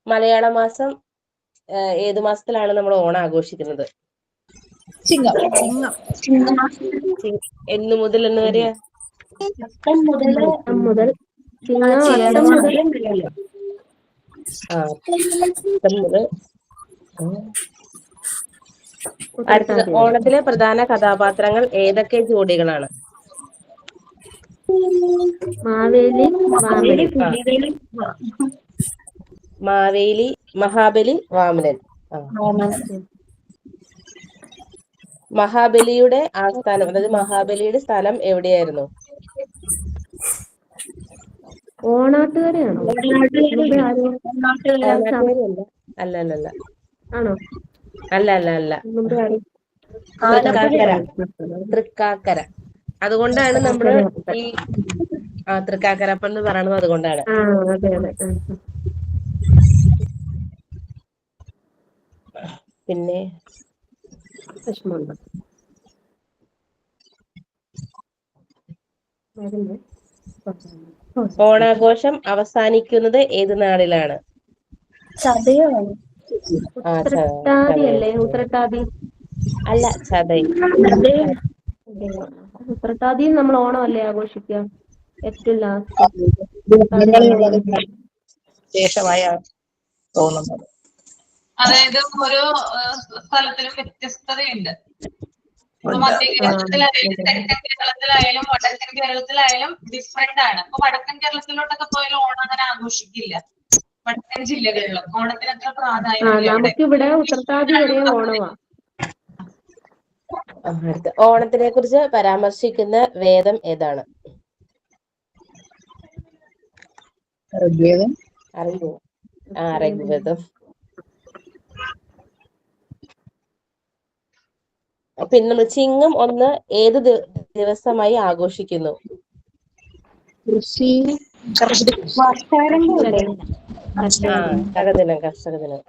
മലയാള മാസം ഏത് മാസത്തിലാണ് നമ്മൾ ഓണം ആഘോഷിക്കുന്നത്? എന്ന് മുതൽ എന്ന് വരെയാ? മുതൽ അടുത്ത ഓണത്തിലെ പ്രധാന കഥാപാത്രങ്ങൾ ഏതൊക്കെ ജോഡികളാണ്? മാവേലി, മഹാബലി, വാമനൻ. മഹാബലിയുടെ ആസ്ഥാനം, അതായത് മഹാബലിയുടെ സ്ഥലം എവിടെയായിരുന്നു? ഓണാട്ടുകരയാണോ? അല്ല. ആണോ? അല്ല. തൃക്കാക്കര. അതുകൊണ്ടാണ് നമ്മള് ഈ തൃക്കാക്കരപ്പൻ എന്ന് പറയണത്. അതുകൊണ്ടാണ്. പിന്നെ ഓണാഘോഷം അവസാനിക്കുന്നത് ഏത് നാളിലാണ്? ചതയാണ്. ഉത്രട്ടാതി അല്ല, ചതയം. ഉത്രട്ടാതിയും നമ്മൾ ഓണം അല്ലേ ആഘോഷിക്കുക? ഏറ്റവും ലാസ്റ്റ് ശേഷമായ തോന്നുന്നത്. അതായത് ഓരോ സ്ഥലത്തിലും വ്യത്യസ്തതയുണ്ട്. മധ്യ കേരളത്തിലായാലും തെക്കൻ കേരളത്തിലായാലും വടക്കൻ കേരളത്തിലായാലും ഡിഫറെന്റ് ആണ്. അപ്പൊ വടക്കൻ കേരളത്തിലോട്ടൊക്കെ പോയാലും ഓണം അങ്ങനെ ആഘോഷിക്കില്ല. വടക്കൻ ജില്ലകളിലും ഓണത്തിന് അത്ര പ്രാധാന്യമില്ല. നമുക്കിവിടെ ഉത്രട്ടാതി വരെ ഓണമാണ്. ഓണത്തിനെ കുറിച്ച് പരാമർശിക്കുന്ന വേദം ഏതാണ്? ഋഗ്വേദം. അറിയോ? ഋഗ്വേദം. പിന്നെ നമ്മൾ ചിങ്ങം 1 ഏത് ദിവസമായി ആഘോഷിക്കുന്നു? കർഷക ദിനം.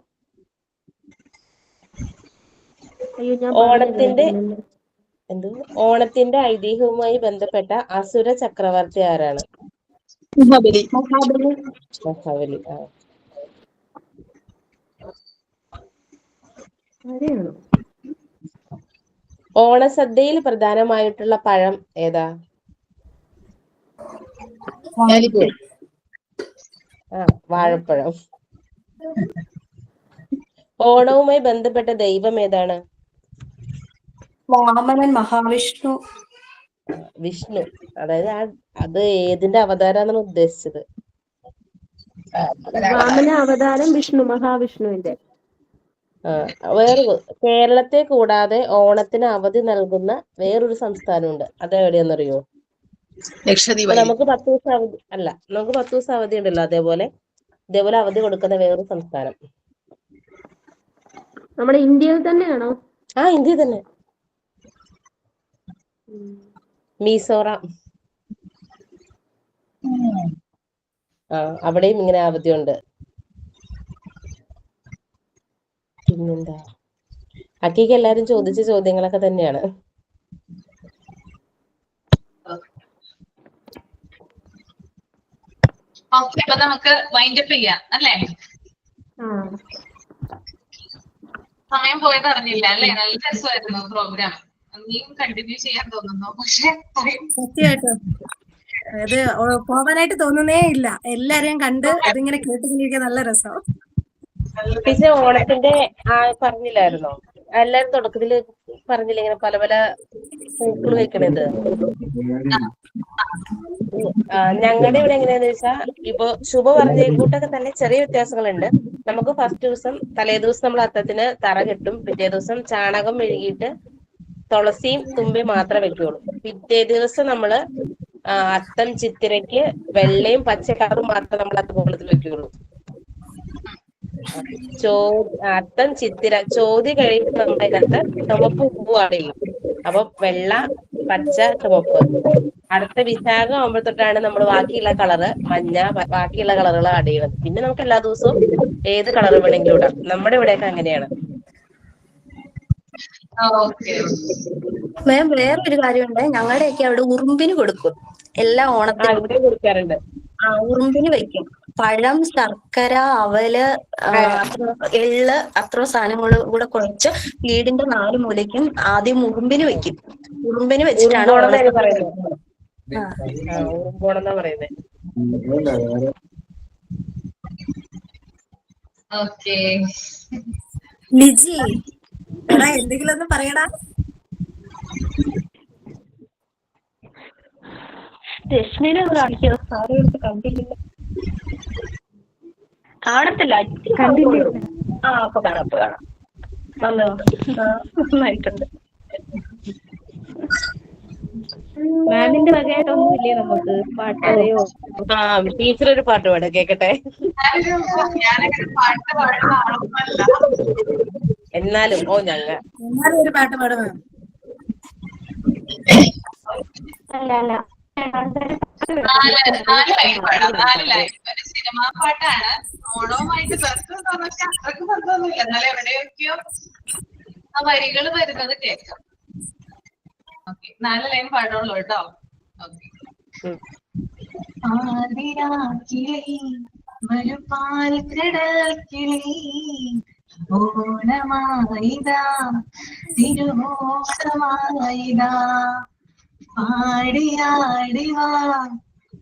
ഓണത്തിന്റെ ഐതിഹ്യവുമായി ബന്ധപ്പെട്ട അസുര ചക്രവർത്തി ആരാണ്? മഹാബലി. ഓണസദ്യയിൽ പ്രധാനമായിട്ടുള്ള പഴം ഏതാ? വാഴപ്പഴം. ഓണവുമായി ബന്ധപ്പെട്ട ദൈവം ഏതാണ്? വാമനൻ, മഹാവിഷ്ണു. വിഷ്ണു. അതായത് അത് ഏതിന്റെ അവതാരാന്നാണ് ഉദ്ദേശിച്ചത്? വാമന അവതാരം വിഷ്ണു, മഹാവിഷ്ണുവിന്റെ. കേരളത്തെ കൂടാതെ ഓണത്തിന് അവധി നൽകുന്ന വേറൊരു സംസ്ഥാനമുണ്ട്. അത് എവിടെയാണെന്നറിയോ? ലക്ഷദ്വീപ്. നമുക്ക് 10 ദിവസം അവധി നമുക്ക് 10 ദിവസം അവധി ഉണ്ടല്ലോ. അതേപോലെ അവധി കൊടുക്കുന്ന വേറൊരു സംസ്ഥാനം. നമ്മുടെ ഇന്ത്യയിൽ തന്നെയാണോ? ഇന്ത്യയിൽ തന്നെ. മിസോറാം. ഉം. അവിടെയും ഇങ്ങനെ അവധിയുണ്ട്. പിന്നെന്താ, അക്കിക്ക് എല്ലാരും ചോദിച്ച ചോദ്യങ്ങളൊക്കെ തന്നെയാണ്. ഓക്കെ, അപ്പൊ നമുക്ക് വൈൻഡപ്പ് ചെയ്യാം അല്ലേ? സമയം പോയത് അറിഞ്ഞില്ല അല്ലേ? നല്ല രസമായിരുന്നു പ്രോഗ്രാം. നീയും കണ്ടിന്യൂ ചെയ്യാൻ തോന്നുന്നു, പക്ഷെ സത്യമായിട്ടും ഇത് പോകാനായിട്ട് തോന്നുന്നേ ഇല്ല. എല്ലാരെയും കണ്ട് ഇതിങ്ങനെ കേട്ടുകൊണ്ടിരിക്കാൻ നല്ല രസം. ടീച്ചർ ഓണത്തിന്റെ പറഞ്ഞില്ലായിരുന്നോ? എല്ലാരും തുടക്കത്തില് പറഞ്ഞില്ല ഇങ്ങനെ പല പല പൂക്കൾ വെക്കണത്. ഞങ്ങളുടെ ഇവിടെ എങ്ങനെയാന്ന് വെച്ചാൽ ഇപ്പൊ ശുഭ പറഞ്ഞ കൂട്ടൊക്കെ തന്നെ ചെറിയ വ്യത്യാസങ്ങളുണ്ട്. നമുക്ക് ഫസ്റ്റ് ദിവസം തലേ ദിവസം നമ്മൾ അത്തത്തിന് തറ കെട്ടും. പിറ്റേ ദിവസം ചാണകം മെഴുകിയിട്ട് തുളസിയും തുമ്പയും മാത്രമേ വെക്കുള്ളൂ. പിറ്റേ ദിവസം നമ്മള് അത്തം ചിത്തിരയ്ക്ക് വെള്ളയും പച്ച കളറും മാത്രമേ നമ്മൾ അത്തക്കൂടത്തിൽ വെക്കുള്ളൂ. അത്തം ചിത്തിര ചോതി കഴിയുമ്പോൾ നമ്മുടെ അതിനകത്ത് ചുമപ്പ് പൂ ആഡ് ചെയ്യും. അപ്പൊ വെള്ള, പച്ച, ചുമപ്പ്. അടുത്ത വിശാഖം ആകുമ്പോൾ തൊട്ടാണ് നമ്മൾ ബാക്കിയുള്ള കളറ് മഞ്ഞ, ബാക്കിയുള്ള കളറുകൾ ആഡ് ചെയ്യുന്നത്. പിന്നെ നമുക്ക് എല്ലാ ദിവസവും ഏത് കളർ വേണമെങ്കിലും ഇടാം. നമ്മുടെ ഇവിടെയൊക്കെ അങ്ങനെയാണ്. മാം, വേറൊരു കാര്യമുണ്ട്. ഞങ്ങളുടെയൊക്കെ അവിടെ ഉറുമ്പിന് കൊടുക്കും എല്ലാ ഓണത്തിനും. ഇവിടെ കൊടുക്കാറുണ്ട്. ഉറുമ്പിന് വെക്കും. പഴം, ശർക്കര, അവല്, എള്ള്, അത്ര സാധനങ്ങൾ കൂടെ കുഴച്ച് വീടിന്റെ 4 മൂലയ്ക്കും ആദ്യം ഉറുമ്പിന് വെക്കും. ഉറുമ്പിന് വെച്ചിട്ടാണ് ഉറുമ്പോണെന്നാണ് പറയുന്നത്. ആ. ഉറുമ്പോണെന്നാ പറയുന്നത്. ഓക്കെ. ലിജി, എടാ എന്തെങ്കിലും ഒന്ന് പറയടാ. രശ്മിനെ കാണിക്കോ? സാറ് കണ്ടില്ല. കാണത്തില്ല. കണ്ടില്ല. അപ്പൊ കാണാം, അപ്പൊ കാണാം. നന്നായിട്ടുണ്ട്. മാമിന്റെ വകയായിട്ടൊന്നും ഇല്ലേ നമുക്ക് പാട്ടയോ? ടീച്ചർ ഒരു പാട്ട് പാടാ, കേക്കട്ടെ. ഞാനങ്ങനെ പാട്ട് പാടുന്ന ആളൊന്നുമല്ല. എന്നാലും എന്നാലും ഒരു പാട്ട് പാടുക. അല്ല 4 ലൈൻ പാടാം. 4 ലൈൻ. ഒരു സിനിമാ പാട്ടാണ്. ഓണവുമായിട്ട് ബന്ധമുണ്ടോന്ന് വെച്ചാൽ അത്രക്ക് ബന്ധമൊന്നുമില്ല. എന്നാലും എവിടെയൊക്കെയോ ആ വരികൾ വരുന്നത് കേൾക്കാം. ഓക്കെ, 4 ലൈൻ പാടുള്ളൂ കേട്ടോ. ഓക്കെ. ആതിരാക്കിളി മരുപാൽ കടൽ കിളി ഓണമായിതാ തിരുവോണമായിതാ പാടിയാടിവാ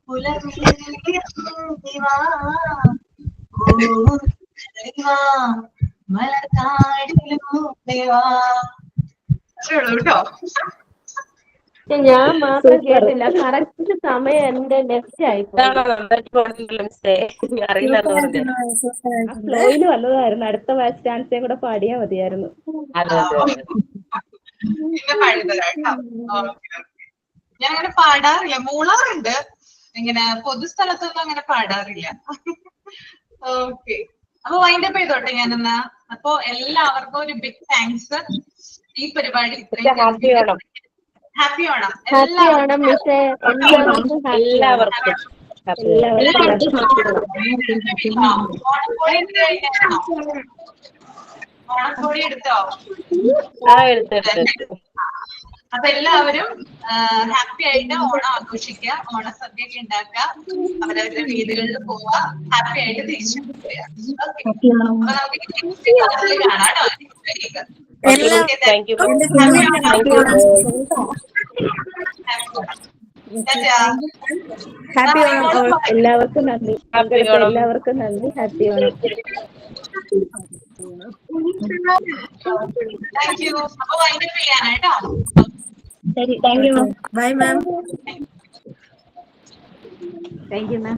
പുലർവാ മലർക്കാടിലൂടെവാ. കേട്ടോ? ഞാൻ മാത്രം കേട്ടില്ല. കറക്റ്റ് സമയം എന്റെ ലെഫ്റ്റ് ആയിപ്പോയി. ഫ്ലോയില് വല്ലതായിരുന്നു. അടുത്ത മാച്ച് ഡാൻസേം കൂടെ പാടിയാ മതിയായിരുന്നു. ഞാൻ അങ്ങനെ പാടാറില്ല. മൂളാറുണ്ട്, ഇങ്ങനെ പൊതുസ്ഥലത്തൊന്നും അങ്ങനെ പാടാറില്ല. ഓക്കെ, അപ്പൊ വൈൻഡപ്പ് ചെയ്തോട്ടെ ഞാനെന്നാ. അപ്പൊ എല്ലാവർക്കും ഒരു ബിഗ് താങ്ക്സ്. ഈ പരിപാടി happy Onam. Happy Onam. Happy Onam മിസ്സേ. എല്ലാവർക്കും ഓണക്കോടി എടുത്തോ? അപ്പൊ എല്ലാവരും ഹാപ്പി ആയിട്ട് ഓണം ആഘോഷിക്കുക, ഓണസദ്യയൊക്കെ ഉണ്ടാക്കുക, അവരവരുടെ വീടുകളിൽ പോവുക, ഹാപ്പി ആയിട്ട് തിരിച്ചു പോവുക. കാണാട്ടോ. ഹാപ്പി ഓണം. എല്ലാവർക്കും നന്ദി. എല്ലാവർക്കും നന്ദി. ഹാപ്പി ഓണം. Thank you. അപ്പൊ വൈൻഡപ്പ് ചെയ്യാനായിട്ടോ. ശരി, thank you. Bye ma'am. Thank you ma'am.